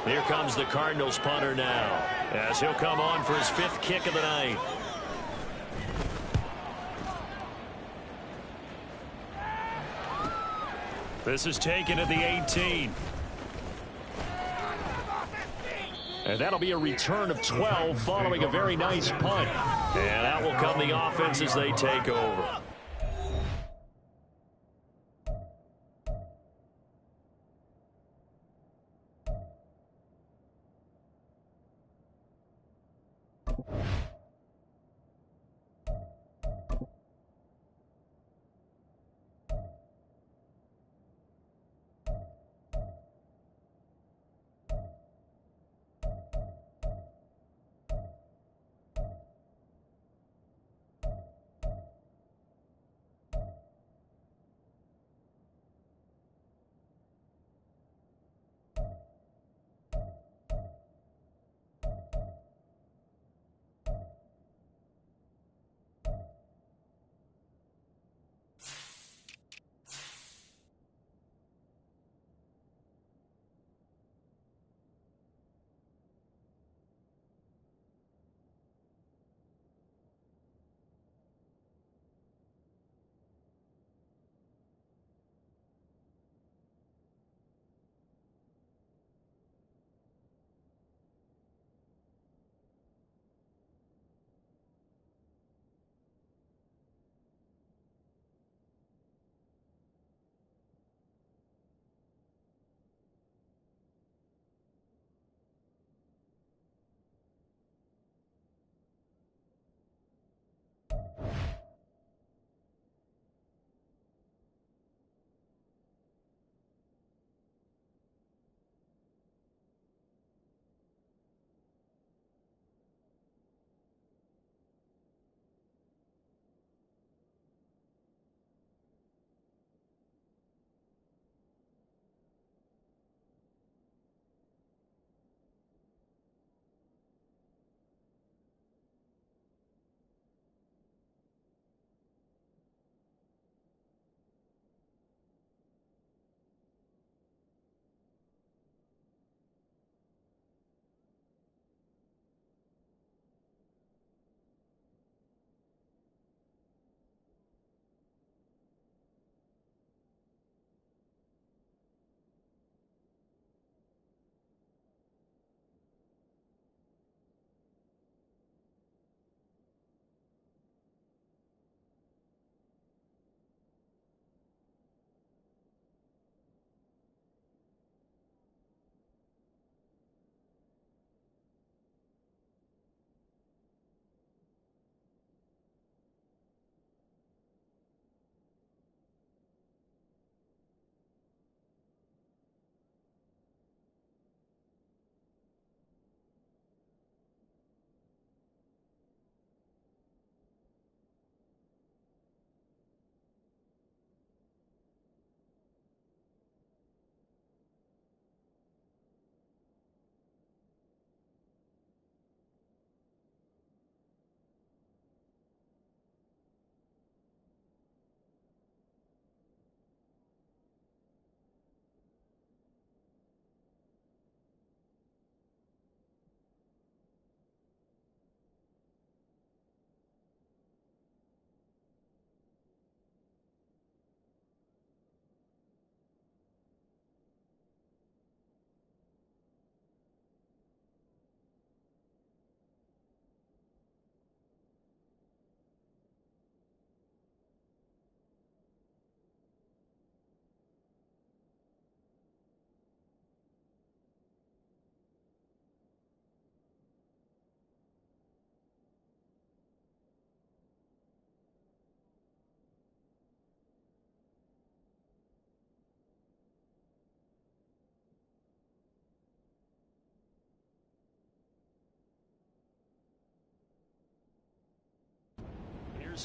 Here comes the Cardinals punter now, as he'll come on for his 5th kick of the night. This is taken at the 18. And that'll be a return of 12 following a very nice punt. And that will come the offense as they take over.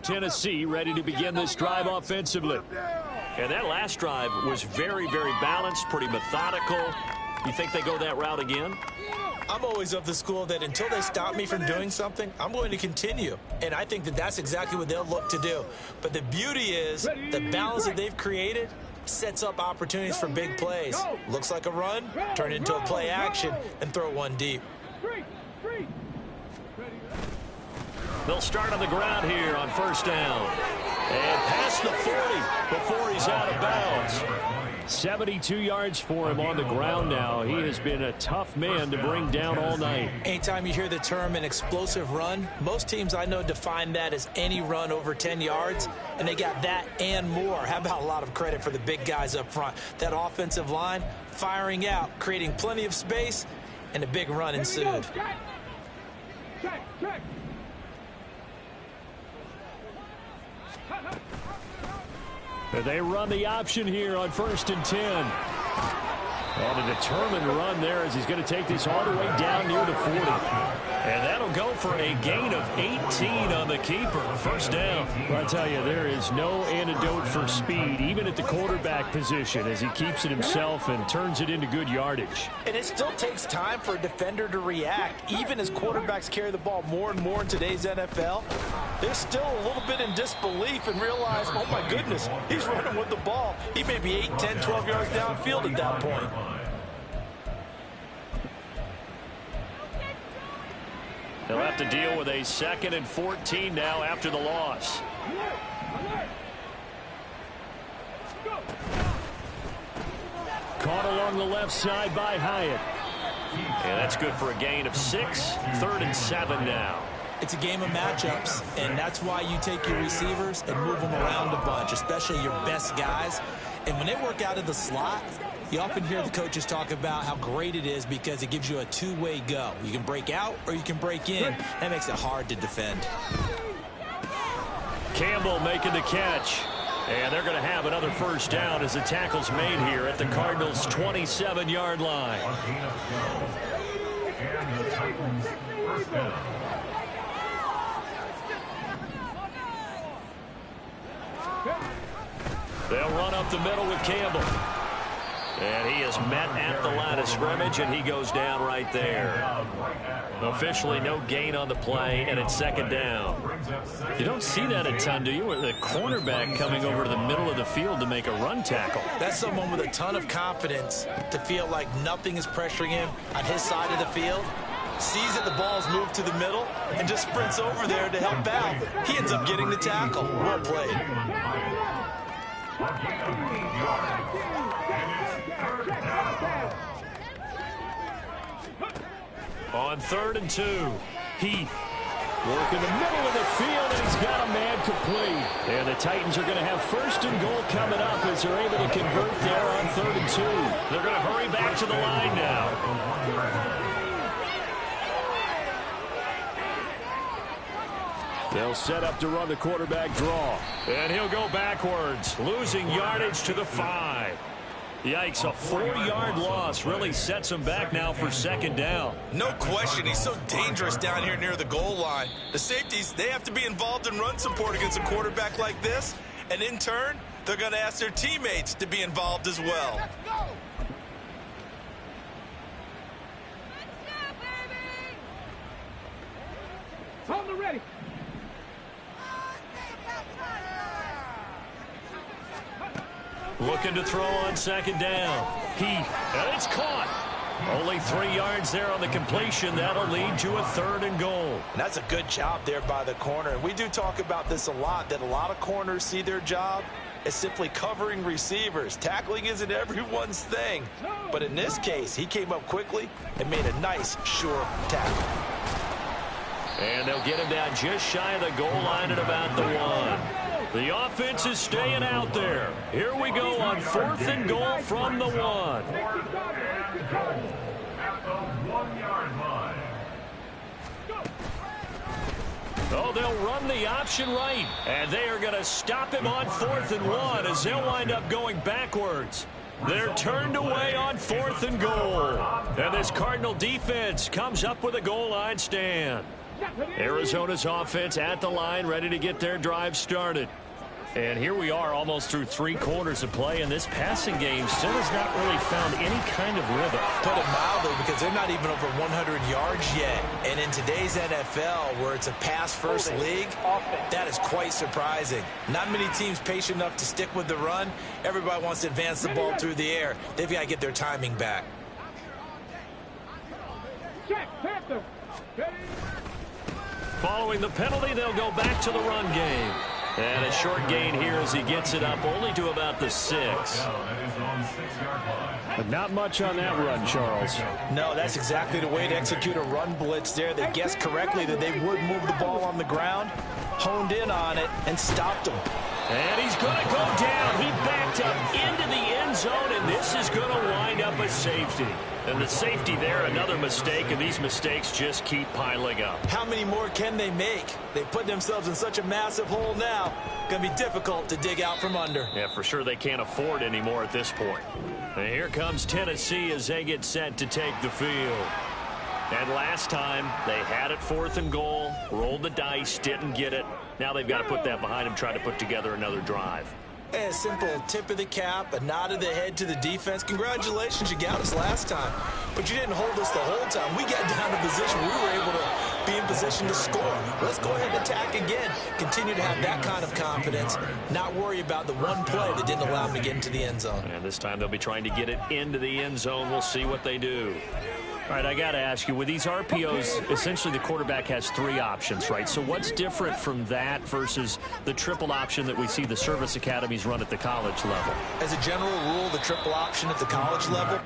Tennessee ready to begin this drive offensively. And that last drive was very, very balanced, pretty methodical. You think they go that route again? I'm always of the school that until they stop me from doing something, I'm going to continue. And I think that that's exactly what they'll look to do. But the beauty is the balance that they've created sets up opportunities for big plays. Looks like a run, turn it into a play action, and throw one deep. They'll start on the ground here on first down. And past the 40 before he's out of bounds. 72 yards for him on the ground now. He has been a tough man to bring down all night. Anytime you hear the term an explosive run, most teams I know define that as any run over 10 yards, and they got that and more. How about a lot of credit for the big guys up front? That offensive line firing out, creating plenty of space, and a big run ensued. They run the option here on 1st and 10. On a determined run there as he's going to take this all the way down near the 40. And that'll go for a gain of 18 on the keeper. First down. Well, I tell you, there is no antidote for speed, even at the quarterback position, as he keeps it himself and turns it into good yardage. And it still takes time for a defender to react. Even as quarterbacks carry the ball more and more in today's NFL, they're still a little bit in disbelief and realize, oh my goodness, he's running with the ball. He may be 8, 10, 12 yards downfield at that point. They'll have to deal with a 2nd and 14 now after the loss. Caught along the left side by Hyatt. And that's good for a gain of 6. 3rd and 7 now. It's a game of matchups, and that's why you take your receivers and move them around a bunch, especially your best guys. And when they work out of the slot, you often hear the coaches talk about how great it is because it gives you a two-way go. You can break out or you can break in. That makes it hard to defend. Campbell making the catch. And they're going to have another first down as the tackle's made here at the Cardinals' 27-yard line. And the Titans first down. They'll run up the middle with Campbell. And he is met at the line of scrimmage, and he goes down right there. Officially no gain on the play, and it's 2nd down. You don't see that a ton, do you? With a cornerback coming over to the middle of the field to make a run tackle. That's someone with a ton of confidence to feel like nothing is pressuring him on his side of the field. Sees that the ball's moved to the middle and just sprints over there to help out. He ends up getting the tackle. Well played. On 3rd and 2, Heath. Work in the middle of the field, and he's got a man complete. And the Titans are going to have 1st and goal coming up as they're able to convert there on 3rd and 2. They're going to hurry back to the line now. They'll set up to run the quarterback draw. And he'll go backwards, losing yardage to the 5. Yikes, a 4-yard loss really sets him back now for 2nd down. No question, he's so dangerous down here near the goal line. The safeties, they have to be involved in run support against a quarterback like this. And in turn, they're going to ask their teammates to be involved as well. Let's go, baby! Hold the ready. Looking to throw on 2nd down. Heath, and it's caught. Only 3 yards there on the completion. That'll lead to a 3rd and goal. And that's a good job there by the corner. And we do talk about this a lot, that a lot of corners see their job as simply covering receivers. Tackling isn't everyone's thing. But in this case, he came up quickly and made a nice, sure tackle. And they'll get him down just shy of the goal line at about the 1. The offense is staying out there. Here we go on 4th and goal from the 1. 4th and goal at the 1-yard line. Oh, they'll run the option right. And they are going to stop him on 4th and 1 as they'll wind up going backwards. They're turned away on 4th and goal. And this Cardinal defense comes up with a goal line stand. Arizona's offense at the line, ready to get their drive started. And here we are almost through 3 quarters of play, and this passing game still has not really found any kind of rhythm. Put it mildly, because they're not even over 100 yards yet. And in today's NFL, where it's a pass-first league, that is quite surprising. Not many teams patient enough to stick with the run. Everybody wants to advance the ball through the air. They've got to get their timing back. Following the penalty, they'll go back to the run game. And a short gain here as he gets it up only to about the 6. But not much on that run, Charles. No, that's exactly the way to execute a run blitz there. They guessed correctly that they would move the ball on the ground, honed in on it, and stopped him. And he's going to go down. He backed up into the end zone, and this is going to wind up a safety. And the safety there, another mistake, and these mistakes just keep piling up. How many more can they make? They put themselves in such a massive hole now. Going to be difficult to dig out from under. Yeah, for sure they can't afford any more at this point. And here comes Tennessee as they get set to take the field. And last time, they had it 4th and goal, rolled the dice, didn't get it. Now they've got to put that behind them, try to put together another drive. A simple tip of the cap, a nod of the head to the defense. Congratulations, you got us last time. But you didn't hold us the whole time. We got down to a position where we were able to be in position to score. Let's go ahead and attack again. Continue to have that kind of confidence. Not worry about the one play that didn't allow them to get into the end zone. And this time they'll be trying to get it into the end zone. We'll see what they do. All right, I got to ask you, with these RPOs, essentially the quarterback has 3 options, right? So what's different from that versus the triple option that we see the service academies run at the college level? As a general rule, the triple option at the college level,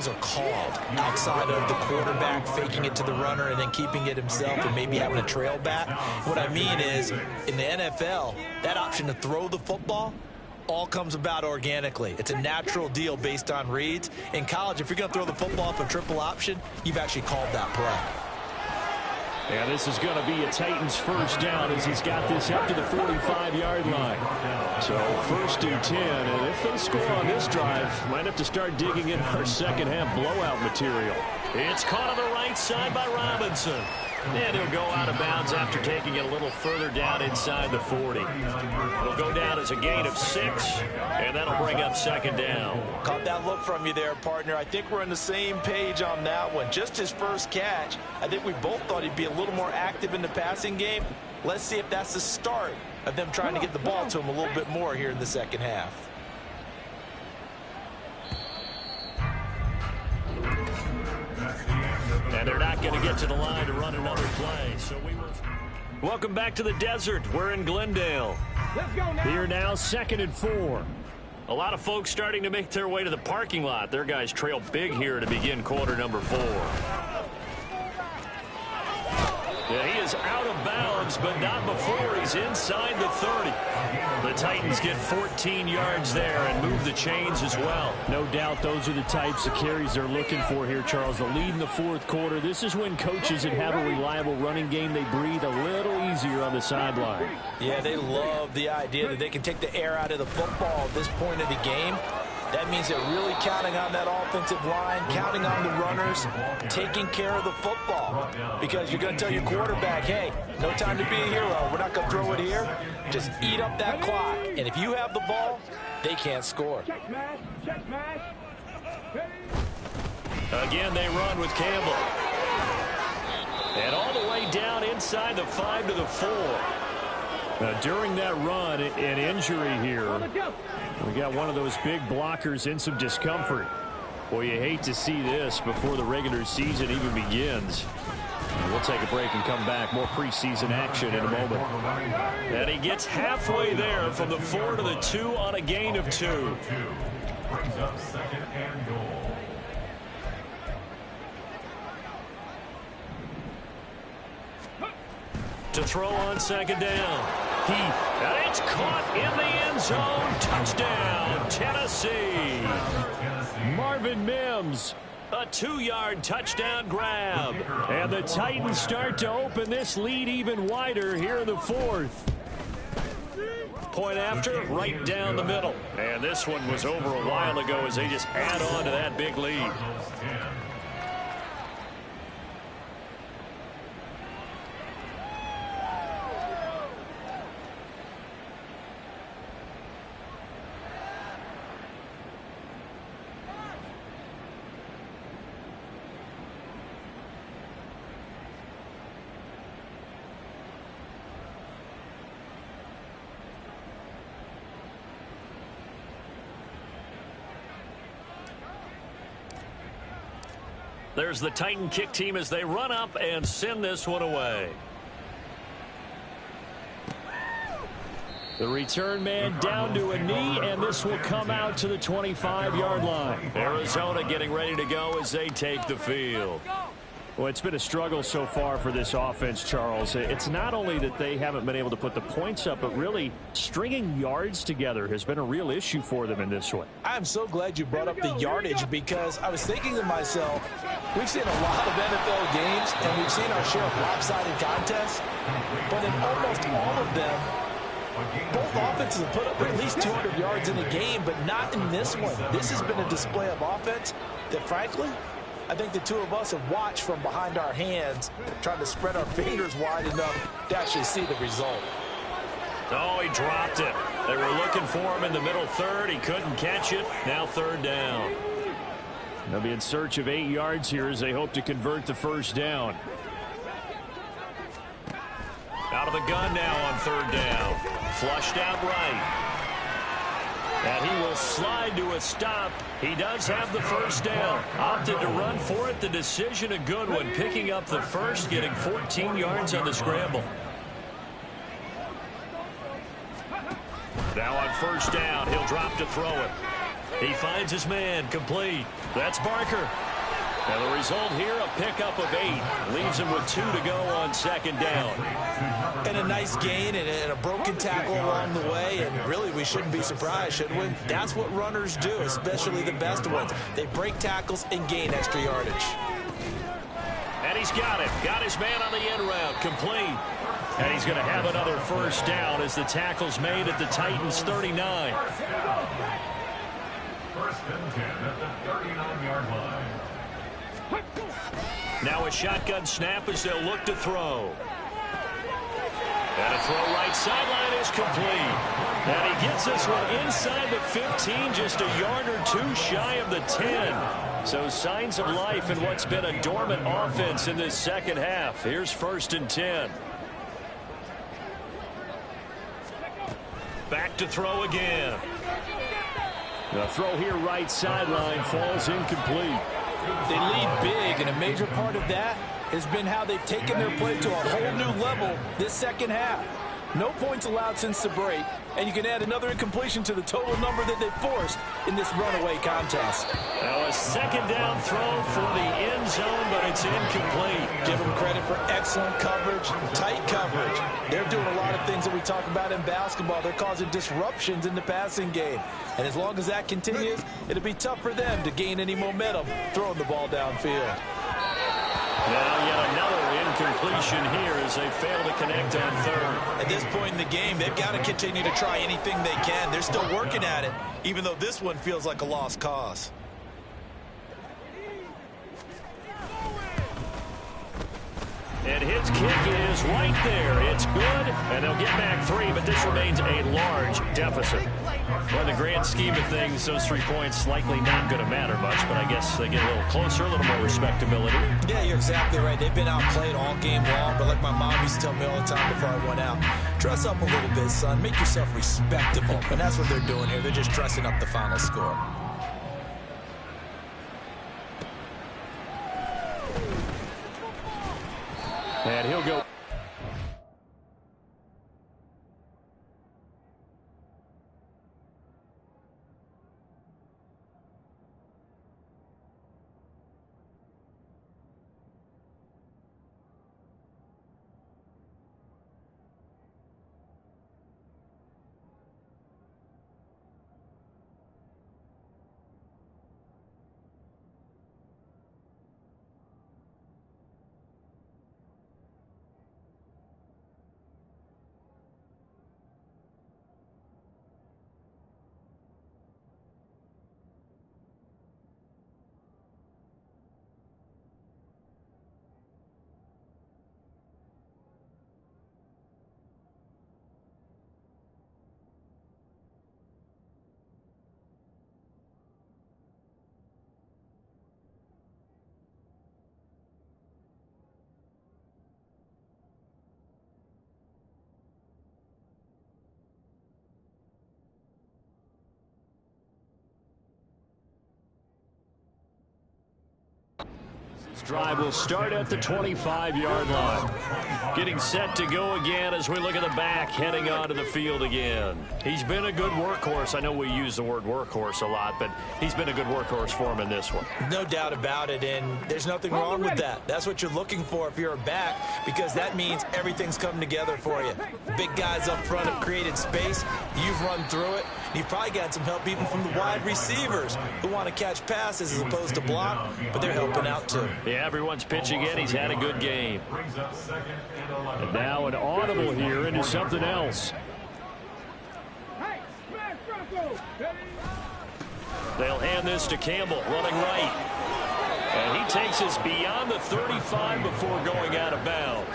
are called outside of the quarterback faking it to the runner and then keeping it himself and maybe having a trail back. What I mean is, in the NFL, that option to throw the football all comes about organically. It's a natural deal based on reads. In college, if you're going to throw the football off a triple option, you've actually called that play. And this is going to be a Titans first down as he's got this up to the 45-yard line. So first and 10, and if they score on this drive, might have to start digging in our second half blowout material. It's caught on the right side by Robinson. And he'll go out of bounds after taking it a little further down inside the 40. It'll go down as a gain of 6, and that'll bring up second down. Caught that look from you there, partner. I think we're on the same page on that one. Just his first catch, I think we both thought he'd be a little more active in the passing game. Let's see if that's the start of them trying to get the ball to him a little bit more here in the second half. And they're not going to get to the line to run another play. So welcome back to the desert. We're in Glendale. Here now, 2nd and 4. A lot of folks starting to make their way to the parking lot. Their guys trail big here to begin quarter number 4. Yeah, he is out of bounds, but not before he's inside the 30. The Titans get 14 yards there and move the chains as well. No doubt those are the types of carries they're looking for here, Charles. The lead in the 4th quarter. This is when coaches that have a reliable running game, they breathe a little easier on the sideline. Yeah, they love the idea that they can take the air out of the football at this point of the game. That means they're really counting on that offensive line, counting on the runners, taking care of the football. Because you're going to tell your quarterback, hey, no time to be a hero. We're not going to throw it here. Just eat up that clock. And if you have the ball, they can't score. Again, they run with Campbell. And all the way down inside the 5 to the 4. Now, during that run, an injury here. We got one of those big blockers in some discomfort. Boy, you hate to see this before the regular season even begins. We'll take a break and come back. More preseason action in a moment. And he gets halfway there from the 4 to the 2 on a gain of 2. Brings up 2nd and goal. To throw on 2nd down. And it's caught in the end zone. Touchdown, Tennessee. Marvin Mims. A 2-yard touchdown grab. And the Titans start to open this lead even wider here in the fourth. Point after, right down the middle. And this one was over a while ago as they just add on to that big lead. There's the Titan kick team as they run up and send this one away. The return man down to a knee, and this will come out to the 25-yard line. Arizona getting ready to go as they take the field. Well, it's been a struggle so far for this offense, Charles. It's not only that they haven't been able to put the points up, but really stringing yards together has been a real issue for them in this one. I'm so glad you brought up the yardage because I was thinking to myself, we've seen a lot of NFL games and we've seen our share of lopsided contests, but in almost all of them, both offenses have put up at least 200 yards in a game, but not in this one. This has been a display of offense that, frankly, I think the two of us have watched from behind our hands, trying to spread our fingers wide enough to actually see the result. Oh, he dropped it. They were looking for him in the middle third. He couldn't catch it. Now third down. They'll be in search of 8 yards here as they hope to convert the first down. Out of the gun now on third down. Flushed out right. And he will slide to a stop. He does have the first down. Opted to run for it. The decision a good one. Picking up the first, getting 14 yards on the scramble. Now on first down, he'll drop to throw it. He finds his man, complete. That's Barker. And the result here, a pickup of 8. Leaves him with 2 to go on second down. And a nice gain and a broken tackle along the way. And really, we shouldn't be surprised, should we? That's what runners do, especially the best ones. They break tackles and gain extra yardage. And he's got it. Got his man on the end route, complete. And he's going to have another first down as the tackle's made at the Titans' 39. First and 10 at the 39-yard line. Now a shotgun snap as they'll look to throw. And a throw right sideline is complete. And he gets this one inside the 15, just a yard or 2 shy of the 10. So signs of life in what's been a dormant offense in this second half. Here's first and 10. Back to throw again. The throw here right sideline falls incomplete. They lead big, and a major part of that has been how they've taken their play to a whole new level this second half. No points allowed since the break, and you can add another incompletion to the total number that they've forced in this runaway contest. Now a second down throw for the end zone, but it's incomplete. Give them credit for excellent coverage, tight coverage. They're doing a lot of things that we talk about in basketball. They're causing disruptions in the passing game. And as long as that continues, it'll be tough for them to gain any momentum throwing the ball downfield. Now yet another incompletion here as they fail to connect on third. At this point in the game, they've got to continue to try anything they can. They're still working at it, even though this one feels like a lost cause. And his kick is right there. It's good, and they'll get back 3, but this remains a large deficit. Well, in the grand scheme of things, those 3 points likely not going to matter much, but I guess they get a little closer, a little more respectability. Yeah, you're exactly right. They've been outplayed all game long, but like my mom used to tell me all the time before I went out, dress up a little bit, son. Make yourself respectable. And that's what they're doing here. They're just dressing up the final score. And he'll go. Drive will start at the 25-yard line. Getting set to go again as we look at the back heading onto the field again. He's been a good workhorse. I know we use the word workhorse a lot, but he's been a good workhorse for him in this one. No doubt about it, and there's nothing wrong with that. That's what you're looking for if you're a back, because that means everything's coming together for you. Big guys up front have created space. You've run through it. You've probably got some help even from the wide receivers who want to catch passes as opposed to block, but they're helping out too. Yeah, everyone's pitching in. He's had a good game. And now an audible here into something else. They'll hand this to Campbell, running right. And he takes us beyond the 35 before going out of bounds.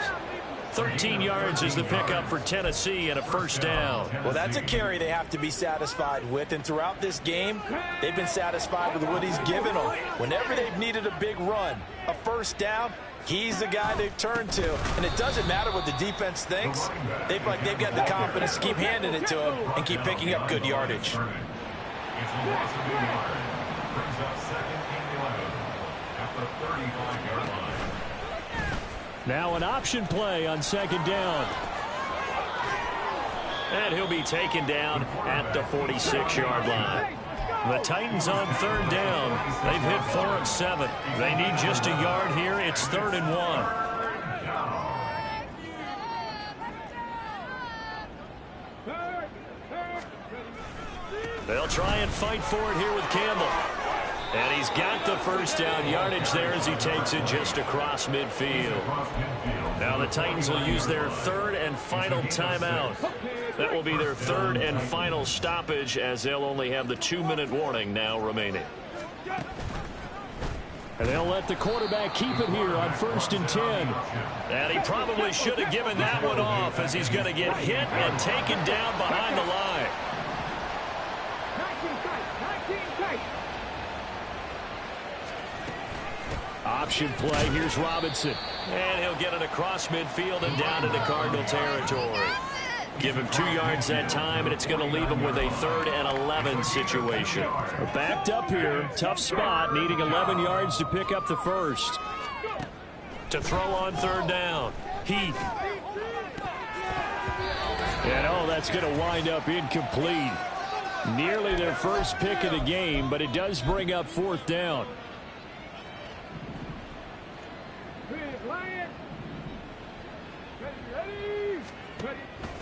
13 yards is the pickup for Tennessee and a first down. Well, that's a carry they have to be satisfied with, and throughout this game, they've been satisfied with what he's given them. Whenever they've needed a big run, a first down, he's the guy they've turned to, and it doesn't matter what the defense thinks. They've got the confidence to keep handing it to him and keep picking up good yardage. Brings up second and 11 at the 35-yard line. Now an option play on second down. And he'll be taken down at the 46-yard line. The Titans on third down. They've hit 4 of 7. They need just a yard here. It's 3rd and 1. They'll try and fight for it here with Campbell. And he's got the first down yardage there as he takes it just across midfield. Now the Titans will use their 3rd and final timeout. That will be their 3rd and final stoppage as they'll only have the 2-minute warning now remaining. And they'll let the quarterback keep it here on 1st and 10. And he probably should have given that one off as he's going to get hit and taken down behind the line. Option play. Here's Robinson. And he'll get it across midfield and down into Cardinal territory. Give him 2 yards that time, and it's going to leave him with a 3rd and 11 situation. We're backed up here. Tough spot, needing 11 yards to pick up the first. To throw on 3rd down. Heath. And that's going to wind up incomplete. Nearly their first pick of the game, but it does bring up 4th down.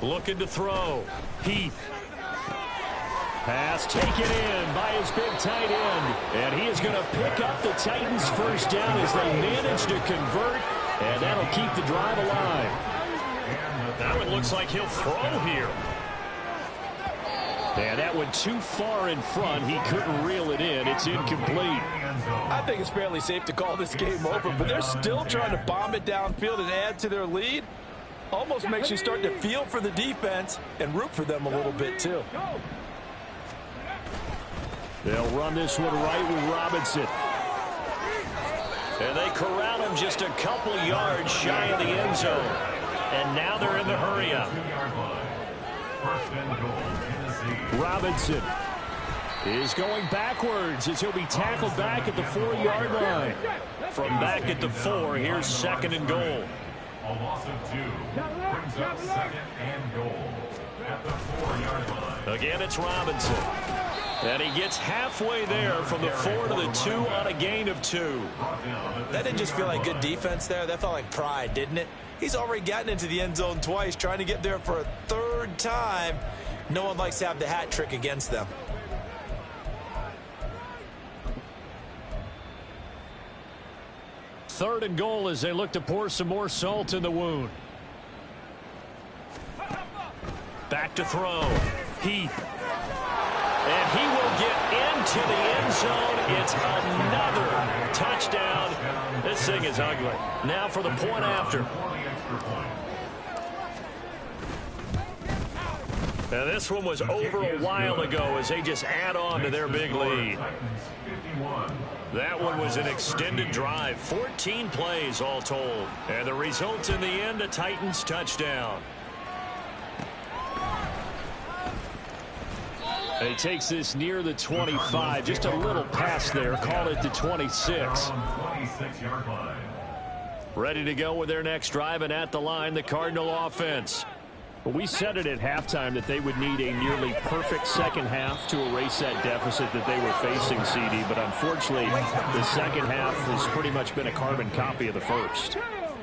Looking to throw. Heath. Pass taken in by his big tight end. And he is going to pick up the Titans' first down as they manage to convert. And that'll keep the drive alive. Now it looks like he'll throw here. And that went too far in front. He couldn't reel it in. It's incomplete. I think it's fairly safe to call this game over, but they're still trying to bomb it downfield and add to their lead. Almost makes you start to feel for the defense and root for them a little bit, too. They'll run this one right with Robinson. And they corral him just a couple yards shy of the end zone. And now they're in the hurry-up. Robinson is going backwards as he'll be tackled back at the 4-yard line. From back at the 4, here's 2nd and goal. A loss of 2 brings up 2nd and goal at the 4-yard line. Again, it's Robinson. And he gets halfway there from the 4 to the 2 on a gain of 2. That didn't just feel like good defense there. That felt like pride, didn't it? He's already gotten into the end zone twice, trying to get there for a 3rd time. No one likes to have the hat trick against them. Third and goal as they look to pour some more salt in the wound. Back to throw. Heath. And he will get into the end zone. It's another touchdown. This thing is ugly. Now for the point after. Now this one was over a while ago as they just add on to their big lead. That one was an extended drive. 14 plays all told. And the result in the end, a Titans touchdown. And he takes this near the 25. Just a little pass there. Call it the 26. 26-yard line. Ready to go with their next drive, and at the line, the Cardinal offense. Well, we said it at halftime that they would need a nearly perfect second half to erase that deficit that they were facing, CD. But unfortunately, the second half has pretty much been a carbon copy of the first.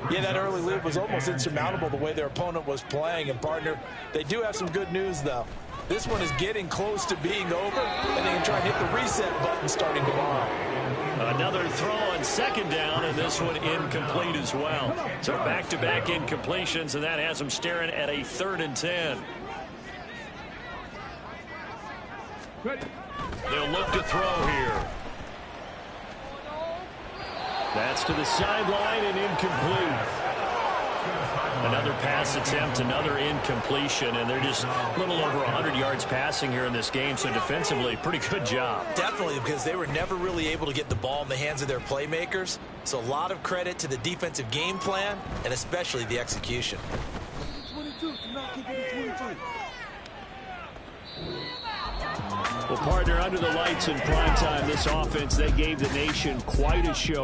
Yeah, that early lead was almost insurmountable the way their opponent was playing. And, partner, they do have some good news, though. This one is getting close to being over, and they can try and hit the reset button starting tomorrow. Another throw on second down, and this one incomplete as well. So back-to-back incompletions, and that has them staring at a 3rd and 10. They'll look to throw here. That's to the sideline and incomplete. Another pass attempt, another incompletion, and they're just a little over 100 yards passing here in this game, so defensively, pretty good job. Definitely, because they were never really able to get the ball in the hands of their playmakers. So a lot of credit to the defensive game plan, and especially the execution. 22, do not keep it at 22. Well, partner, under the lights in prime time, this offense, they gave the nation quite a show.